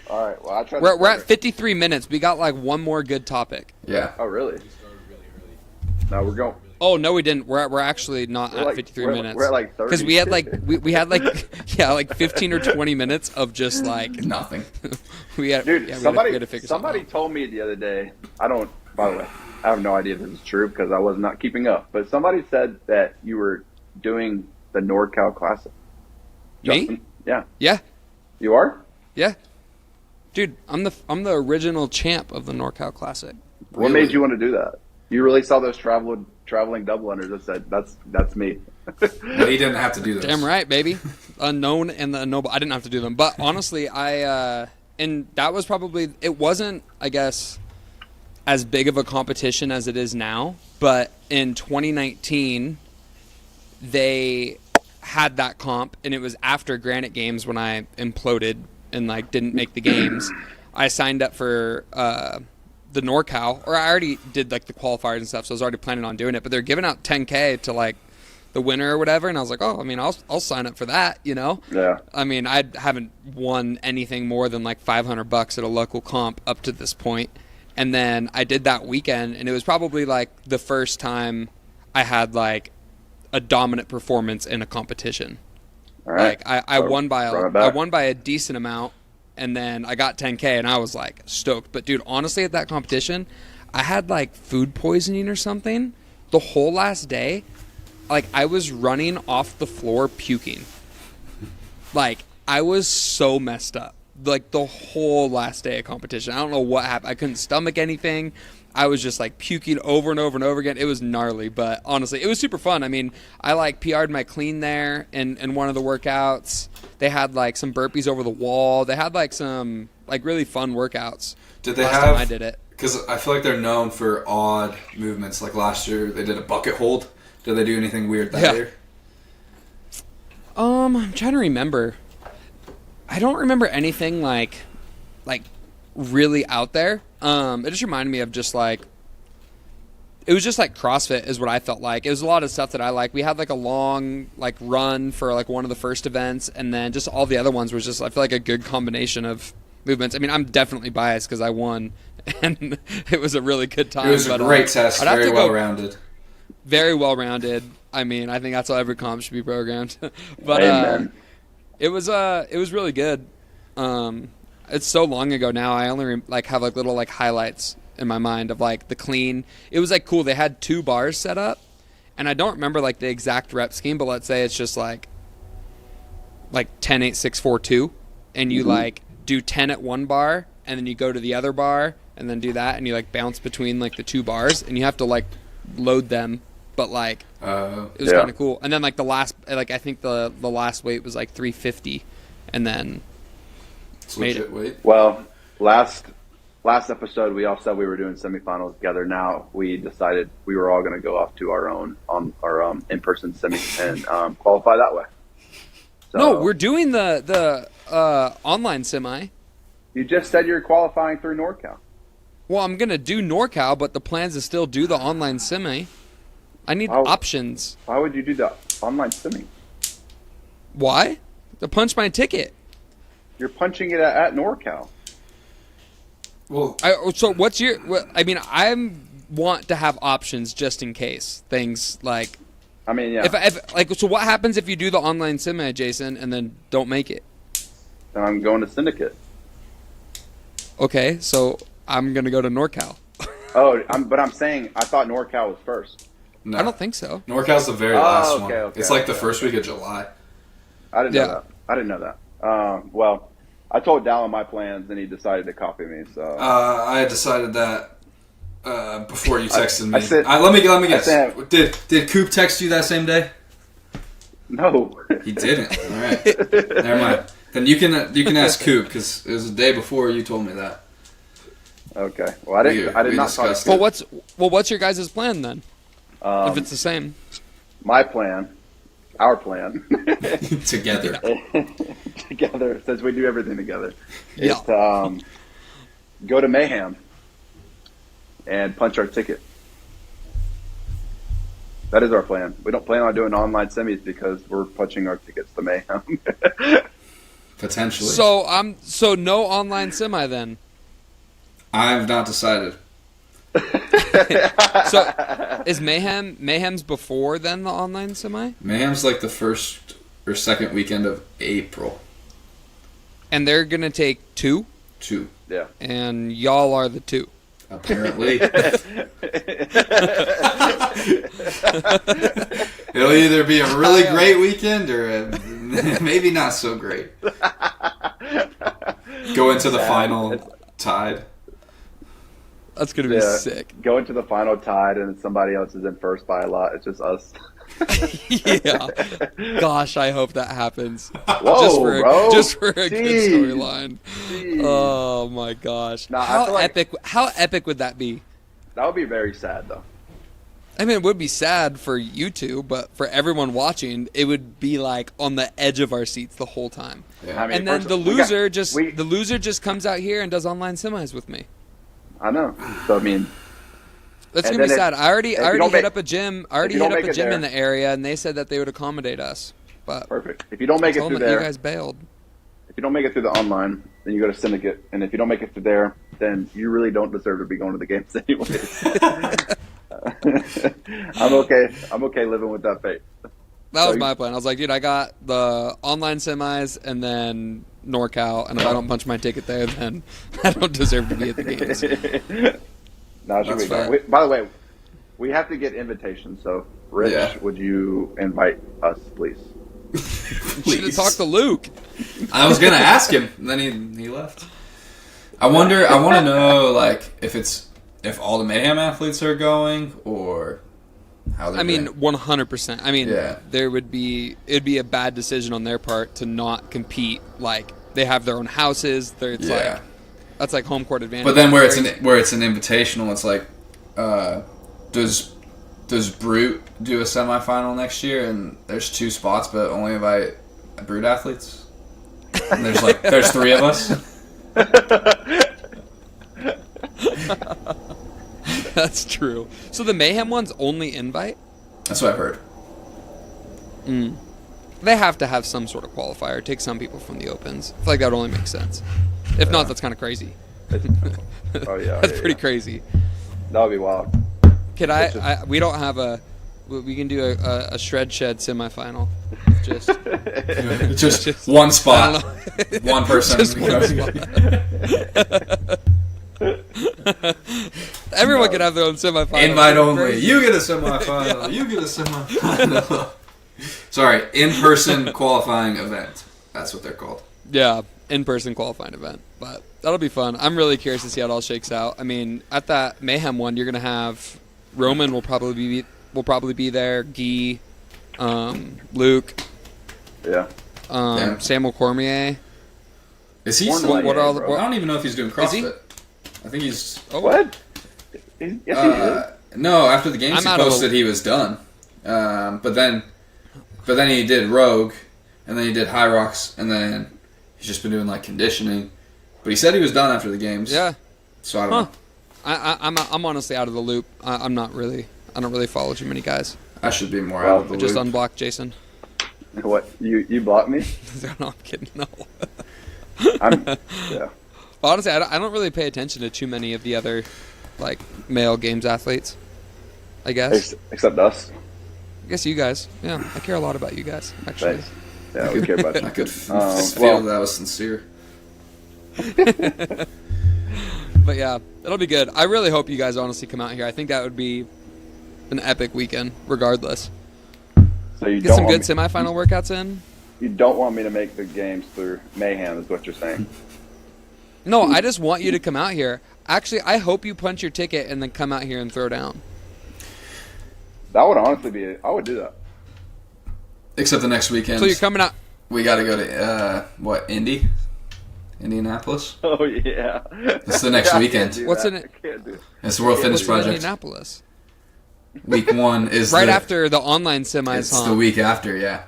All right. Well, I tried. We're at 53 minutes. We got like one more good topic. Yeah. Oh, really? No, we're going. Oh no, we didn't. We're actually not We're at like- 53 we're- minutes. we're at like 30. Because we had we had like 15 or 20 minutes of just like Nothing. we had. Dude, yeah, we somebody had to figure something somebody out. told me the other day. By the way, I have no idea if this is true because I was not keeping up. But somebody said that you were doing the NorCal Classic. Me? Justin? Yeah. Yeah, You are? yeah. Dude, I'm the original champ of the NorCal Classic. What made you want to do that? You really saw those traveling double unders and said, that's me. But he didn't have to do this. Damn right, baby. Unknown and the unknowable. I didn't have to do them, but honestly, and that was probably, it wasn't, I guess, as big of a competition as it is now. But in 2019, they had that comp, and it was after Granite Games when I imploded and like didn't make the games. I signed up for the NorCal, or I already did like the qualifiers and stuff, so I was already planning on doing it. But they're giving out $10K to like the winner or whatever, and I was like, oh, I mean, I'll sign up for that, you know? Yeah. I mean, I haven't won anything more than like $500 at a local comp up to this point. And then I did that weekend, and it was probably like the first time I had like a dominant performance in a competition. All right. Like I won by run it back. I won by a decent amount, and then I got 10K, and I was like stoked. But dude, honestly, at that competition, I had like food poisoning or something the whole last day. Like I was running off the floor puking. Like I was so messed up. Like the whole last day of competition. I don't know what happened. I couldn't stomach anything. I was just like puking over and over and over again. It was gnarly, but honestly, it was super fun. I mean, I like PR'd my clean there in one of the workouts. They had like some burpees over the wall. They had like some like really fun workouts. Did they last have? time I did it. Because I feel like they're known for odd movements. Like last year, they did a bucket hold. Did they do anything weird that year? I'm trying to remember. I don't remember anything like really out there. It just reminded me of just like, it was just like CrossFit is what I felt like. It was a lot of stuff that I like. We had like a long like run for like one of the first events, and then just all the other ones was just, I feel like, a good combination of movements. I mean, I'm definitely biased because I won, and it was a really good time. It was a great test. I'd have Very to well go- rounded. Very well rounded. I mean, I think that's how every comp should be programmed. But Amen. it was really good. It's so long ago now. I only like have like little like highlights in my mind of like the clean. It was like cool. They had 2 bars set up, and I don't remember like the exact rep scheme, but let's say it's just like 10, 8, 6, 4, 2, and you like do 10 at one bar, and then you go to the other bar, and then do that, and you like bounce between like the 2 bars, and you have to like load them. But like it was Yeah. kind of cool. And then like the last, like I think the last weight was like 350, and then It's made legit it. weight. Well, last episode we all said we were doing semifinals together. Now we decided we were all going to go off to our own in-person semi and qualify that way. So, No, we're doing the online semi. You just said you're qualifying through NorCal. Well, I'm gonna do NorCal, but the plans is still do the online semi. I need Oh. options. Why would you do the online semi? Why? To punch my ticket. You're punching it at NorCal. Well, So what's your? I mean, I want to have options just in case things like. I mean, yeah. So what happens if you do the online semi, Jason, and then don't make it? Then I'm going to Syndicate. Okay, so I'm gonna go to NorCal. Oh, but I'm saying I thought NorCal was first. no. I don't think so. NorCal's the very last one. okay, It's like the okay. first week of July. I didn't Yeah. know that. I didn't know that. Well, I told Dallin my plans, and he decided to copy me. So I had decided that before you texted me. I said- let me guess. said- Did Coop text you that same day? no. He didn't. All right. Never mind. Then you can ask Coop because it was the day before you told me that. Okay. Well, I didn't. I did we not talk discussed to it. What's your guys' plan then? If it's the same. my plan, our plan, Together. together, since we do everything together, Yeah. is to go to Mayhem and punch our ticket. That is our plan. We don't plan on doing online semis because we're punching our tickets to Mayhem. Potentially. So no online semi then. I have not decided. So is Mayhem's before then the online semi? Mayhem's like the first or second weekend of April. And they're gonna take 2, 2. Yeah. and y'all are the 2. Apparently. It'll either be a really great weekend or maybe not so great. Go into the final tied. That's gonna be sick. Go into the final tied and somebody else is in first by a lot. It's just us. Yeah. Gosh, I hope that happens. Whoa, just for a good Jeez. storyline. Jeez. Oh my gosh. Nah, I how feel like- epic would that be? That would be very sad, though. I mean, it would be sad for you two, but for everyone watching, it would be like on the edge of our seats the whole time. Yeah. I mean, And then first- the we loser got- the loser just comes out here and does online semis with me. I know. So I mean, That's And gonna be then sad. I already if you hit don't make- up a gym. I already you hit don't up make a it gym there- in the area, and they said that they would accommodate us. But perfect. If you don't make it told through them that there, you guys bailed. if you don't make it through the online, then you go to syndicate, and if you don't make it through there, then you really don't deserve to be going to the games anyway. I'm okay living with that fate. That was So- my plan. I was like, dude, I got the online semis and then NorCal, and if I don't punch my ticket there, then I don't deserve to be at the games. No, it should That's be fair. fine. By the way, we have to get invitations. So, Rich, Yeah. would you invite us, please? Should have talked to Luke. I was gonna ask him, and then he left. I want to know like if all the Mayhem athletes are going or how they're I mean, doing. 100%. I mean, Yeah. it'd be a bad decision on their part to not compete. Like they have their own houses. It's Yeah. like that's like home court advantage. But then where it's an invitational, it's like, does Brute do a semifinal next year? And there's 2 spots, but only invite Brute athletes. And there's 3 of us. That's true. So the Mayhem ones only invite. That's what I've heard. They have to have some sort of qualifier. Take some people from the opens. I feel like that would only make sense. If not, that's kind of crazy. Oh yeah, That's yeah, pretty yeah. crazy. That would be wild. Could we don't have a. We can do a shred shed semifinal. Just one I spot, don't know. one person. Just one spot. Everyone can have their own semifinal. Invite only. Crazy. You get a semifinal. You get a semifinal. Sorry, in-person qualifying event. That's what they're called. Yeah, in-person qualifying event. But that'll be fun. I'm really curious to see how it all shakes out. I mean, at that Mayhem one, you're gonna have Roman will probably be there. Guy, Luke, Yeah. Yeah. Samuel Cormier. Is he? One Still, way, what are all the- bro. I don't even know if he's doing Is he? CrossFit. I think he's. Oh, What? Yes, he is. No, after the games I'm he out of posted he was done. But then he did Rogue, and then he did High Rocks, and then he's just been doing like conditioning. But he said he was done after the games. Yeah. So I don't know. I'm honestly out of the loop. I don't really follow too many guys. I should be more Well, out of the I just loop. unblocked Jason. What? You blocked me? No, I'm kidding. No. Yeah. But honestly, I don't really pay attention to too many of the other like male games athletes. I guess. Except us. I guess you guys. Yeah, I care a lot about you guys. Actually. Thanks. Yeah, we care about I you. could well- feel that was sincere. But yeah, it'll be good. I really hope you guys honestly come out here. I think that would be an epic weekend, regardless. So you Get don't some want good semifinal workouts in. you don't want me to make the games through Mayhem, is what you're saying. No, I just want you to come out here. Actually, I hope you punch your ticket and then come out here and throw down. That would honestly be. I would do that. Except the next weekend. So you're coming out. We got to go to Indianapolis. Oh yeah. It's the next I can't weekend. do What's that. in it? I can't do it. It's the World Fitness What's in Project. Indianapolis? Week 1 is Right the, after the online semis, It's huh? the week after, yeah.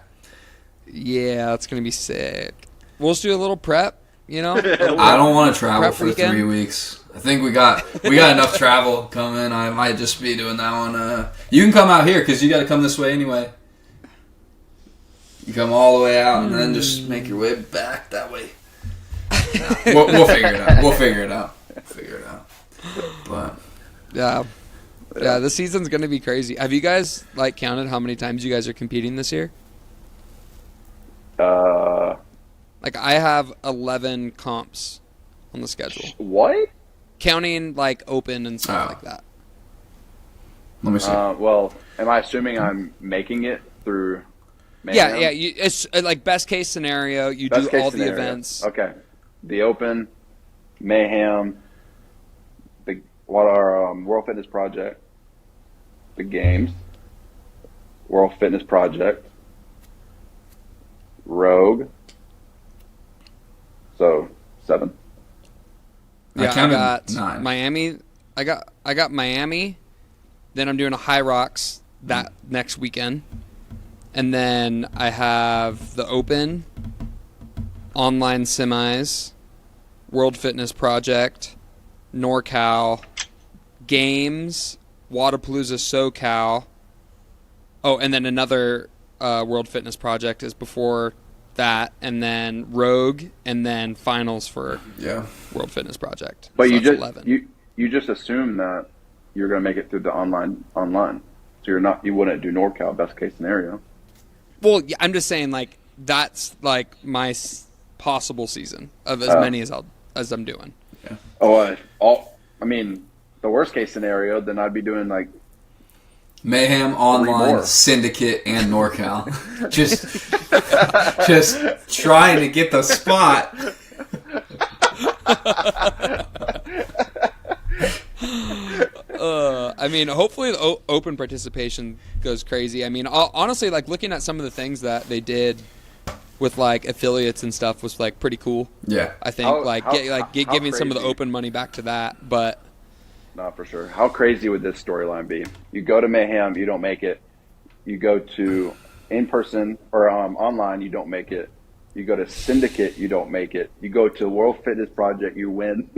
Yeah, that's gonna be sick. We'll just do a little prep, you know. I don't want to travel Prep for weekend? 3 weeks. I think we got enough travel coming. I might just be doing that one. You can come out here because you got to come this way anyway. You come all the way out and then just make your way back that way. We'll figure it out. We'll figure it out. But Yeah, Yeah, this season's going to be crazy. Have you guys like counted how many times you guys are competing this year? Like I have 11 comps on the schedule. What? Counting like open and stuff like that. Let me see. Well, am I assuming I'm making it through Mayhem? Yeah. It's like best case scenario. You Best do case all scenario. the events. Okay. The Open, Mayhem, World Fitness Project, the Games, World Fitness Project, Rogue. So 7. Yeah, I counted got 9. Miami. I got Miami. Then I'm doing a High Rocks that next weekend, and then I have the Open, online semis, World Fitness Project, NorCal, Games, Wadapalooza SoCal. Oh, and then another World Fitness Project is before that, and then Rogue, and then finals for World Fitness Project. But So you that's just 11. you just assume that you're going to make it through the online. So you wouldn't do NorCal best case scenario. Well, yeah, I'm just saying like that's like my possible season of as many as I'm doing. Oh, I mean, the worst case scenario, then I'd be doing like Mayhem, more. Online, Syndicate, and NorCal. just trying to get the spot. I mean, hopefully the open participation goes crazy. I mean, honestly, like looking at some of the things that they did with like affiliates and stuff was like pretty cool. Yeah. I think giving some of the crazy? open money back to that, but No, for sure. How crazy would this storyline be? You go to Mayhem, you don't make it. You go to in-person or online, you don't make it. You go to Syndicate, you don't make it. You go to World Fitness Project, you win.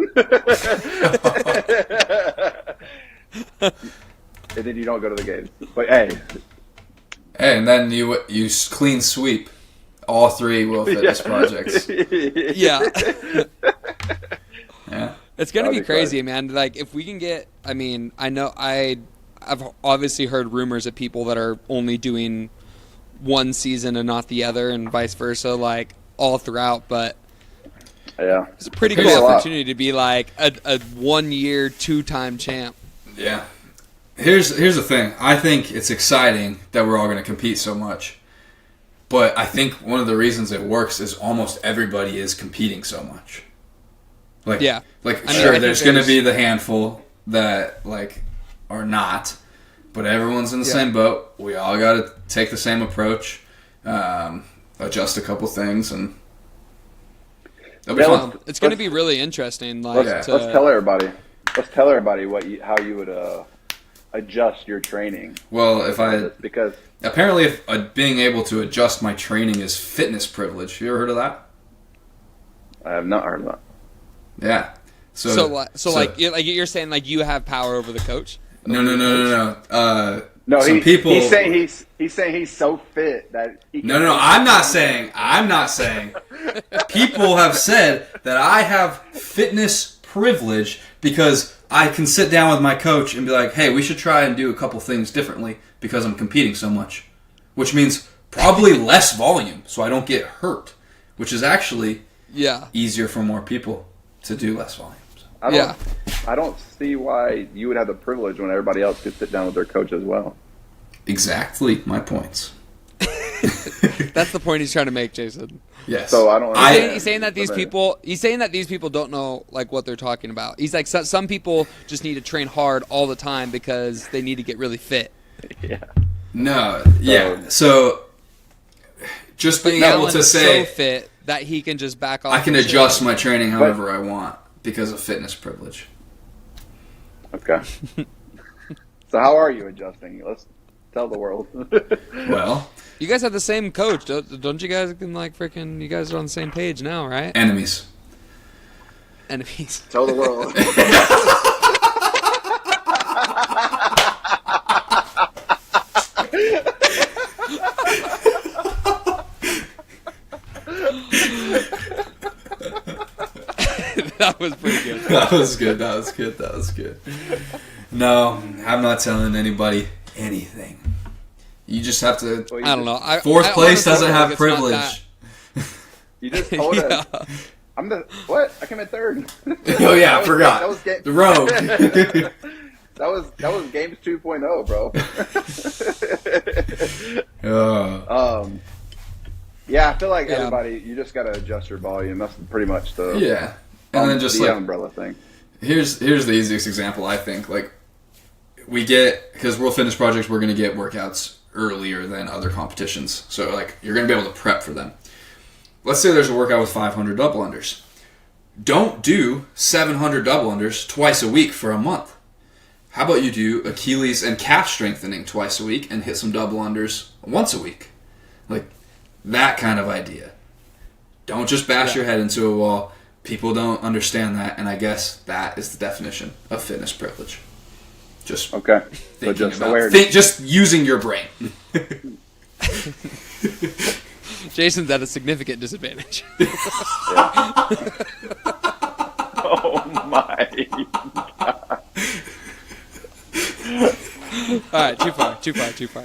And then you don't go to the games. But hey, And then you clean sweep all 3 World Fitness projects. yeah. Yeah. It's going to That'd be be crazy, man. Like, if we can get, I mean, I know I've obviously heard rumors of people that are only doing one season and not the other and vice versa, like, all throughout. But yeah, it's a pretty Could cool be a lot. opportunity to be, like, a 1-year, 2-time champ. Yeah. Here's the thing. I think it's exciting that we're all going to compete so much. But I think one of the reasons it works is almost everybody is competing so much. Like, Yeah. Like, I mean, I sure, think there's going to there's- be the handful that, like, are not. But everyone's in the same boat. We all got to take the same approach, adjust a couple things, and it'll be fun. It's going to be really interesting. Like, let's tell everybody. Let's tell everybody how you would adjust your training. Well, Because apparently if being able to adjust my training is fitness privilege. You ever heard of that? I have not heard of that. Yeah. So you're saying like you have power over the coach? No. No, some people. he's saying he's so fit that he can No. I'm not saying. People have said that I have fitness privilege because I can sit down with my coach and be like, "Hey, we should try and do a couple things differently because I'm competing so much," which means probably less volume, so I don't get hurt, which is actually easier for more people to do less volume. I don't see why you would have the privilege when everybody else could sit down with their coach as well. Exactly my points. That's the point he's trying to make, Jason. Yes. So I don't. He's saying that these people don't know like what they're talking about. He's like some people just need to train hard all the time because they need to get really fit. Yeah. No. Yeah. So just being able to Dallin's say so fit that he can just back off. I can and adjust chill. my training however I want because of fitness privilege. Okay. So how are you adjusting? Let's tell the world. Well, You guys have the same coach, don't you guys? Can like freaking, you guys are on the same page now, right? enemies. Enemies. Tell the world. That was pretty good. That was good. That was good. That was good. No, I'm not telling anybody anything. You just have to. Well, I don't know. Fourth place honestly doesn't feel have like it's not privilege. You just told us. I'm the what? I came in third. Oh yeah, I forgot. That was the rogue. that was games 2.0, bro. Yeah, I feel like everybody. You just gotta adjust your volume. That's pretty much the and then just the like umbrella thing. Here's the easiest example I think. Like we get because World Fitness Projects, we're gonna get workouts earlier than other competitions. So like you're gonna be able to prep for them. Let's say there's a workout with 500 double unders. Don't do 700 double unders twice a week for a month. How about you do Achilles and calf strengthening twice a week and hit some double unders once a week? Like that kind of idea. Don't just bash your head into a wall. People don't understand that, and I guess that is the definition of fitness privilege. Just okay. Thinking so just about, awareness. just using your brain. Jason's at a significant disadvantage. Oh my god. All right, too far.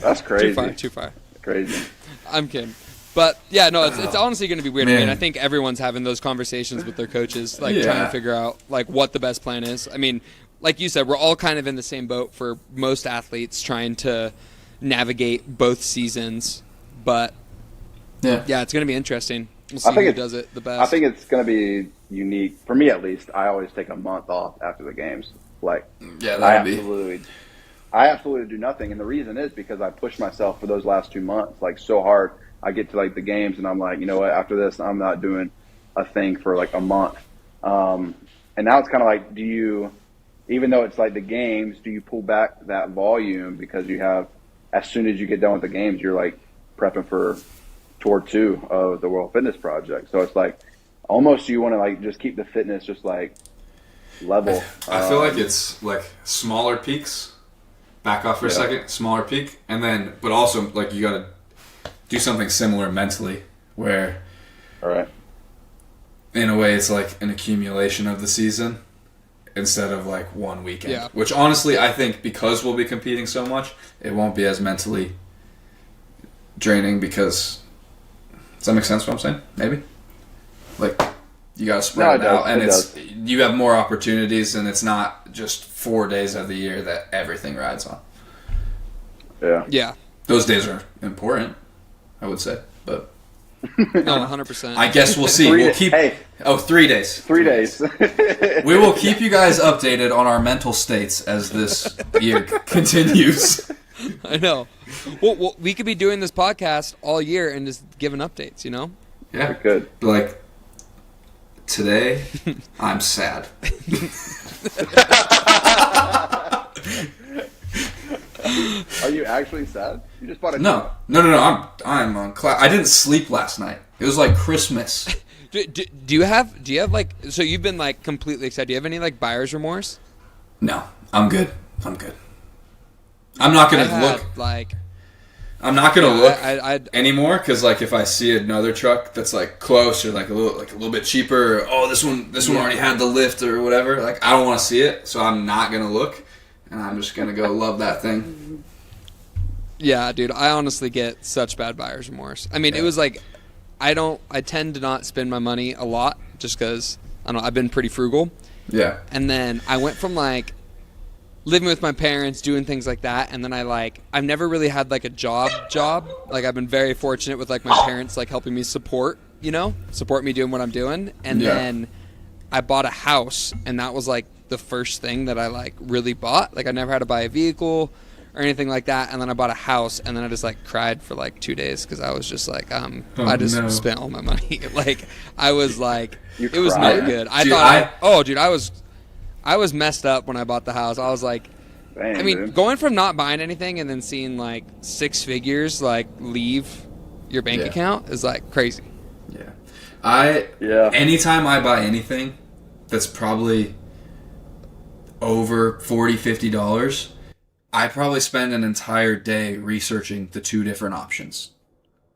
That's crazy. Too far. Crazy. I'm kidding. But yeah, no, it's honestly going to be weird. Man. I mean, I think everyone's having those conversations with their coaches, like trying to figure out like what the best plan is. I mean, like you said, we're all kind of in the same boat for most athletes trying to navigate both seasons. But yeah, it's going to be interesting. We'll see who does it the best. I think it's going to be unique for me, at least. I always take a month off after the games. Like, I absolutely do nothing, and the reason is because I pushed myself for those last 2 months like so hard. I get to like the games, and I'm like, you know what? After this, I'm not doing a thing for like a month. And now it's kind of like, do you, even though it's like the games, do you pull back that volume because you have, as soon as you get done with the games, you're like prepping for tour 2 of the World Fitness Project. So it's like almost you want to like just keep the fitness just like level. I feel like it's like smaller peaks. Back off for a second, smaller peak, and then, but also like you gotta do something similar mentally, where, all right, in a way, it's like an accumulation of the season instead of like one weekend. Yeah. Which honestly, I think because we'll be competing so much, it won't be as mentally draining. Because does that make sense? What I'm saying? Maybe. Like you gotta spread it out, and you have more opportunities, and it's not just 4 days of the year that everything rides on. Yeah. Those days are important, I would say, but no, 100%. I guess we'll see. We'll keep 3 days. 3 days. We will keep you guys updated on our mental states as this year continues. I know. Well, we could be doing this podcast all year and just giving updates, you know? Yeah, we could. Like today, I'm sad. Are you actually sad? You just bought a No. I'm on class. I didn't sleep last night. It was like Christmas. Do you have like, so you've been like completely excited. Do you have any like buyer's remorse? No, I'm good. I'm not gonna look. I'm not gonna look anymore because like if I see another truck that's like close or like a little bit cheaper, or, oh this one already had the lift or whatever. Like I don't want to see it, so I'm not gonna look, and I'm just gonna go love that thing. Yeah, dude, I honestly get such bad buyer's remorse. I mean, it was like I tend to not spend my money a lot just because I don't know. I've been pretty frugal. Yeah. And then I went from like living with my parents, doing things like that, and then I've never really had like a job. Like I've been very fortunate with like my parents like helping me support me doing what I'm doing. And then I bought a house, and that was like the first thing that I like really bought. Like I never had to buy a vehicle or anything like that, and then I bought a house, and then I just like cried for like 2 days because I was just like I just spent all my money. Like I was like it was not good. I was messed up when I bought the house. I was like, Dang, I mean, dude. going from not buying anything and then seeing like 6 figures like leave your bank account is like crazy. Yeah. Anytime I buy anything that's probably over $40-$50, I probably spend an entire day researching the 2 different options.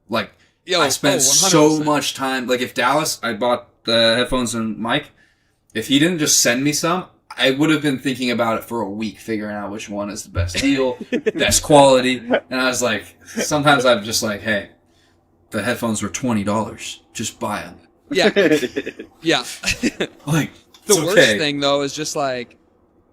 Like, I spent so much time. Like, if Dallas, I bought the headphones and mic. if he didn't just send me some, I would have been thinking about it for a week, figuring out which one is the best deal, best quality. And I was like, sometimes I'm just like, hey, the headphones were $20. Just buy them. Yeah. Yeah. Like, the worst thing though is just like,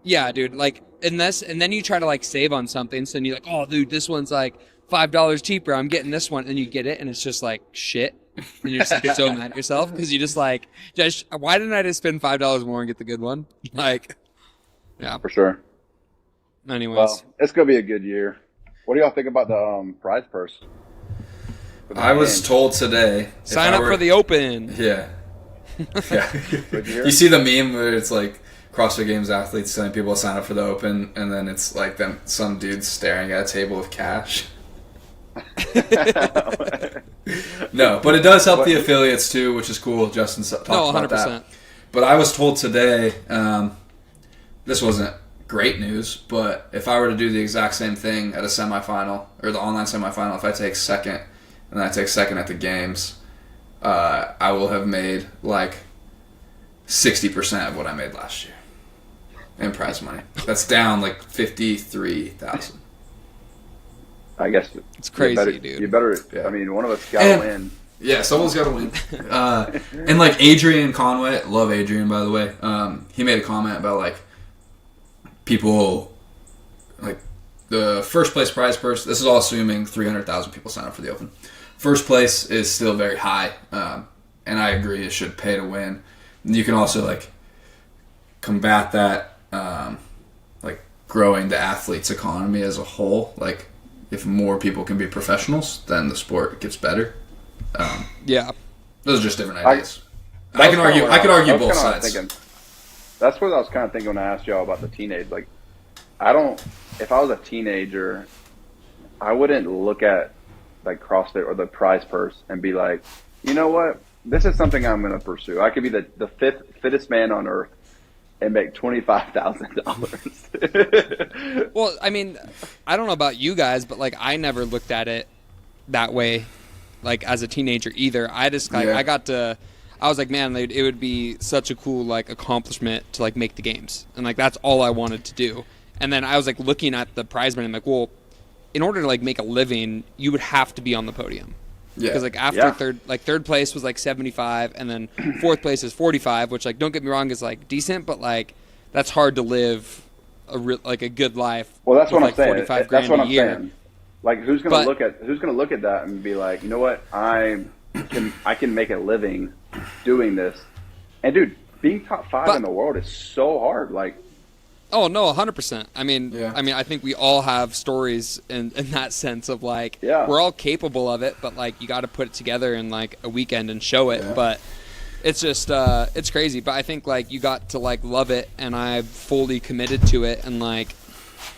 yeah, dude, like, and then you try to like save on something. So then you're like, oh, dude, this one's like $5 cheaper. I'm getting this one. And you get it. And it's just like shit. And you're just like so mad at yourself because you just like, why didn't I just spend $5 more and get the good one? Like, yeah, For sure. Anyways, Well, it's going to be a good year. What do y'all think about the prize purse? I was told today. Sign up for the Open. Yeah. Yeah. Good year? You see the meme where it's like CrossFit Games athletes telling people to sign up for the Open, and then it's like some dude staring at a table of cash. No, but it does help the affiliates too, which is cool. Justin talked about that. But I was told today, this wasn't great news, but if I were to do the exact same thing at a semifinal, or the online semifinal, if I take second, and then I take second at the games, I will have made like 60% of what I made last year in prize money. That's down like $53,000. I guess it's crazy, dude. You better. Yeah. I mean, one of us got to win. Yeah, someone's got to win. And like Adrian Conway, love Adrian by the way. He made a comment about like people, like the first place prize purse. This is all assuming 300,000 people sign up for the Open. First place is still very high, and I agree it should pay to win. You can also like combat that, like growing the athlete's economy as a whole. Like if more people can be professionals, then the sport gets better. Yeah, those are just different ideas. I can argue both sides. That's what I was kind of thinking when I asked y'all about the teenage. Like, if I was a teenager, I wouldn't look at like CrossFit or the prize purse and be like, you know what, this is something I'm going to pursue. I could be the fittest man on earth and make $25,000. Well, I mean, I don't know about you guys, but like I never looked at it that way, like as a teenager either. I just like I was like, man, it would be such a cool like accomplishment to like make the games, and like that's all I wanted to do. And then I was like looking at the prize money, I'm like, well, in order to like make a living, you would have to be on the podium. Yeah. Because like after third place was like 75, and then fourth place is 45, which like don't get me wrong is like decent, but like that's hard to live a good life. Well, that's with, what like, I'm saying. 45 That's what I'm year. saying. Like who's gonna look at that and be like, you know what, I can make a living doing this. And dude, being top 5 in the world is so hard. Like, oh no, 100%. I mean, I think we all have stories in that sense of like, we're all capable of it, but like you got to put it together in like a weekend and show it. Yeah. But it's just, it's crazy. But I think like you got to like love it, and I fully committed to it, and like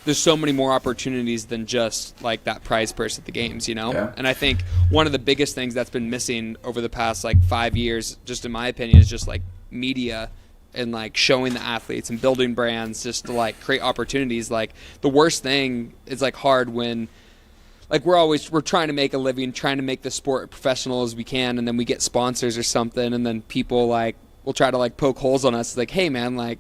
there's so many more opportunities than just like that prize purse at the games, you know? Yeah. And I think one of the biggest things that's been missing over the past like 5 years, just in my opinion, is just like media and like showing the athletes and building brands just to like create opportunities. Like the worst thing is like hard when like we're trying to make a living, trying to make the sport professional as we can, and then we get sponsors or something, and then people like will try to like poke holes on us like, hey man, like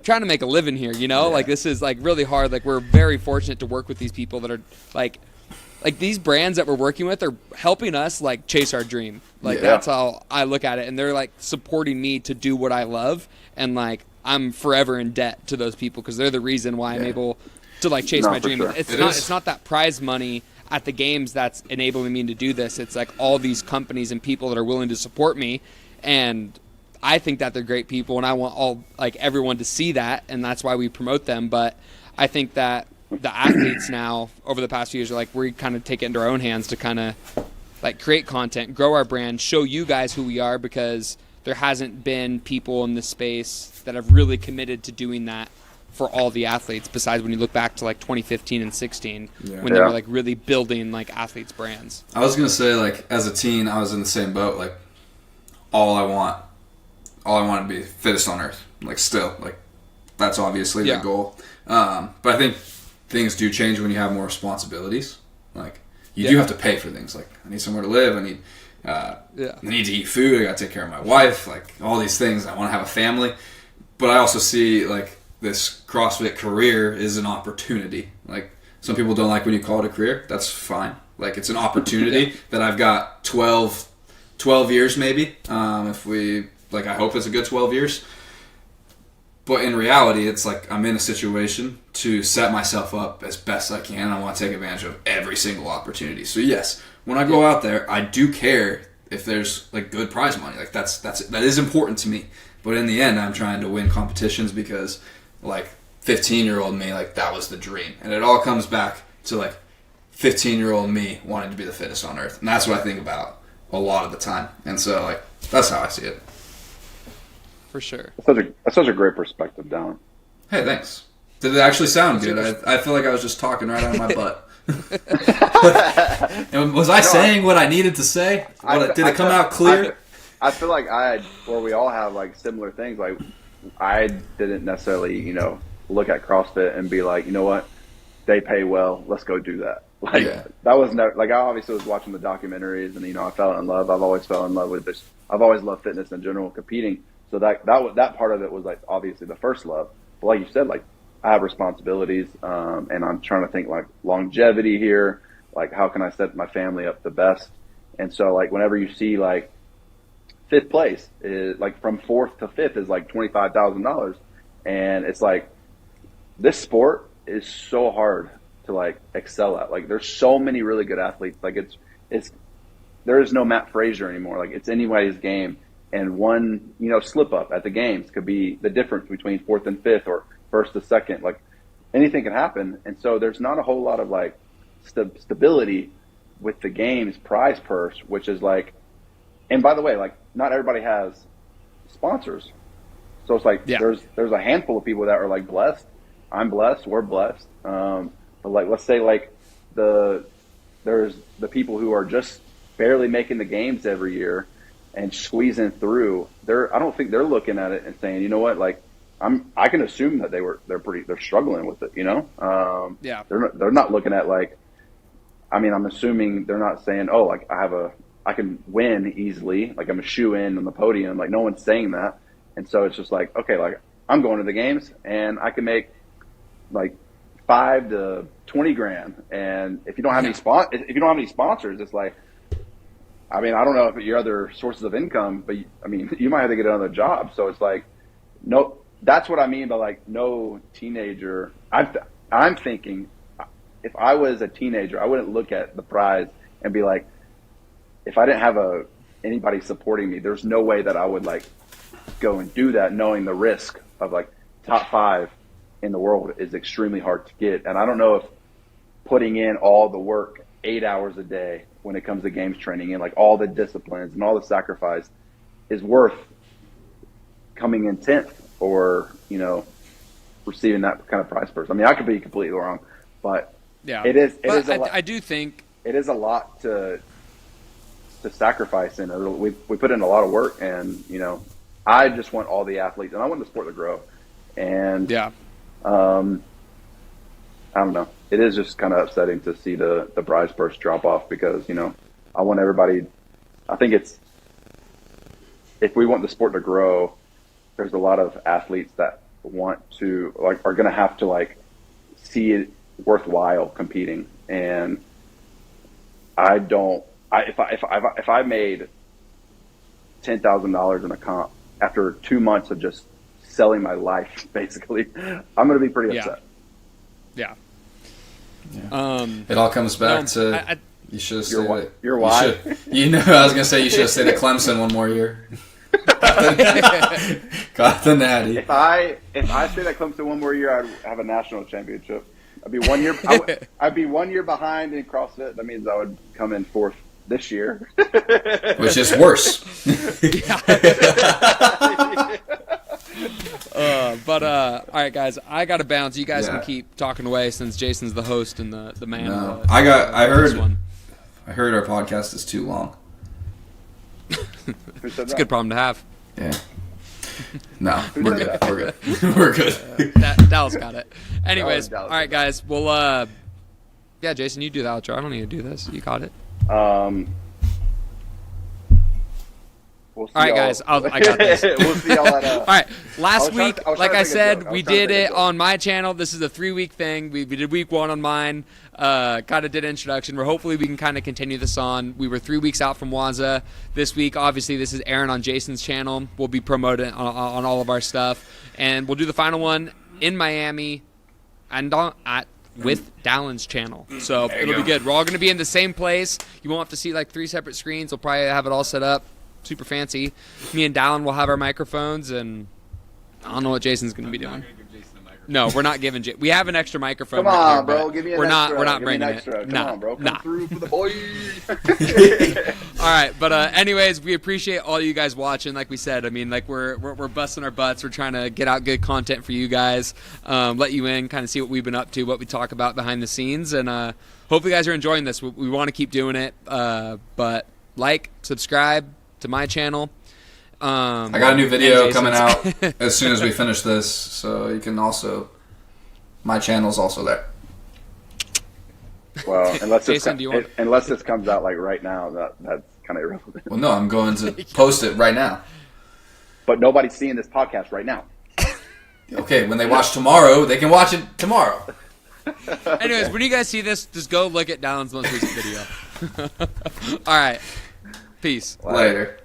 trying to make a living here, you know? Like this is like really hard. Like we're very fortunate to work with these people that are like these brands that we're working with are helping us like chase our dream. Like that's how I look at it, and they're like supporting me to do what I love, and like I'm forever in debt to those people because they're the reason why I'm able to like chase my dream. Sure. It's not that prize money at the games that's enabling me to do this. It's like all these companies and people that are willing to support me, and I think that they're great people, and I want everyone to see that, and that's why we promote them. But I think that the athletes now over the past few years are like, we kind of take it into our own hands to kind of like create content, grow our brand, show you guys who we are, because there hasn't been people in this space that have really committed to doing that for all the athletes, besides when you look back to like 2015 and 16 when they were like really building like athletes brands. I was going to say, like, as a teen, I was in the same boat. Like, all I want to be fittest on earth. Like, still, like, that's obviously the goal. But I think things do change when you have more responsibilities. Like, you do have to pay for things. Like, I need somewhere to live. I need I need to eat food. I got to take care of my wife. Like all these things. I want to have a family, but I also see like this CrossFit career is an opportunity. Like some people don't like when you call it a career. That's fine. Like it's an opportunity that I've got 12 years maybe. If we like, I hope it's a good 12 years. But in reality, it's like I'm in a situation to set myself up as best I can. I want to take advantage of every single opportunity. So yes, when I go out there, I do care if there's like good prize money. Like that is important to me. But in the end, I'm trying to win competitions because like 15-year-old me, like that was the dream. And it all comes back to like 15-year-old me wanting to be the fittest on earth. And that's what I think about a lot of the time. And so like that's how I see it. For sure. That's such a great perspective, Dallin. Hey, thanks. Did it actually sound good? I feel like I was just talking right out of my butt. Was I saying what I needed to say? Did it come out clear? I feel like we all have like similar things. Like I didn't necessarily, look at CrossFit and be like, you know what, they pay well, let's go do that. Like that was never, like I obviously was watching the documentaries and I fell in love. I've always fell in love with this. I've always loved fitness in general, competing. So that part of it was like obviously the first love. But like you said, like I have responsibilities, and I'm trying to think like longevity here, like how can I set my family up the best? And so like whenever you see like fifth place is like from fourth to fifth is like $25,000, and it's like this sport is so hard to like excel at. Like there's so many really good athletes. Like there is no Matt Frazier anymore. Like it's anybody's game. And one, slip up at the games could be the difference between fourth and fifth or first to second. Like anything can happen. And so there's not a whole lot of like stability with the games prize purse, which is like, and by the way, like not everybody has sponsors. So it's like, there's a handful of people that are like blessed. I'm blessed. We're blessed. But like, let's say like there's the people who are just barely making the games every year and squeezing through. I don't think they're looking at it and saying, you know what, like I can assume that they're struggling with it, They're not looking at like, I'm assuming they're not saying, oh, like I can win easily, like I'm a shoe in on the podium. Like no one's saying that. And so it's just like, okay, like I'm going to the games and I can make like 5 to 20 grand. And if you don't have any sponsors, it's like, I don't know if your other sources of income, but you might have to get another job. So it's like, no, that's what I mean by like no teenager. I'm thinking if I was a teenager, I wouldn't look at the prize and be like, if I didn't have anybody supporting me, there's no way that I would like go and do that, knowing the risk of like top 5 in the world is extremely hard to get. And I don't know if putting in all the work 8 hours a day when it comes to games training and like all the disciplines and all the sacrifice is worth coming in 10th or, receiving that kind of prize purse. I could be completely wrong, but it is a lot. I do think it is a lot to sacrifice in. We put in a lot of work, and, I just want all the athletes and I want the sport to grow. And I don't know. It is just kind of upsetting to see the prize purse drop off because, I want everybody. I think if we want the sport to grow, there's a lot of athletes that want to are going to have to see it worthwhile competing. And I don't. If I made $10,000 in a comp after 2 months of just selling my life, basically, I'm going to be pretty upset. Yeah. It all comes back to you should have stayed at your why. I was gonna say you should have stayed at Clemson one more year. Got the natty. If I stayed at Clemson one more year, I'd have a national championship. I'd be 1 year. I'd be 1 year behind in CrossFit. That means I would come in 4th this year, which is worse. All right, guys, I got to bounce. You guys can keep talking away since Jason's the host and the man. No, I heard our podcast is too long. It's a good problem to have. Yeah. No, we're good. We're good. We're good. Dallas got it. Anyways, all right, guys. Well, Jason, you do the outro. I don't need to do this. You got it. We'll see All right, y'all. guys. I got this. We'll see y'all at. All right. Last week, I was like trying I to think of a said, joke. I we was trying to did think it of a joke. on my channel. This is a 3-week thing. We did week 1 on mine. Kind of did introduction. Hopefully we can kind of continue this on. We were 3 weeks out from WZA this week. Obviously, this is airing on Jason's channel. We'll be promoting on all of our stuff, and we'll do the final one in Miami, and with Dallin's channel. So it'll be good. We're all going to be in the same place. You won't have to see like 3 separate screens. We'll probably have it all set up super fancy. Me and Dallin will have our microphones, and I don't know what Jason's going to be doing. No, we're not giving. We have an extra microphone. Come right on, here, bro. but Give me an we're extra. not. We're not Give me an bringing extra. it. Come on, bro. Come through for the boys. All right, but anyways, we appreciate all you guys watching. Like we said, I mean, like we're busting our butts. We're trying to get out good content for you guys, let you in, kind of see what we've been up to, what we talk about behind the scenes, and hopefully you guys are enjoying this. We want to keep doing it, but subscribe to my channel. I got a new video coming out as soon as we finish this, so you can also. My channel's also there. Well, unless Jason, unless this comes out like right now, that's kind of irrelevant. Well, no, I'm going to post it right now. But nobody's seeing this podcast right now. Okay, when they watch tomorrow, they can watch it tomorrow. Anyways, when you guys see this, just go look at Dallin's most recent video. All right, peace. Later.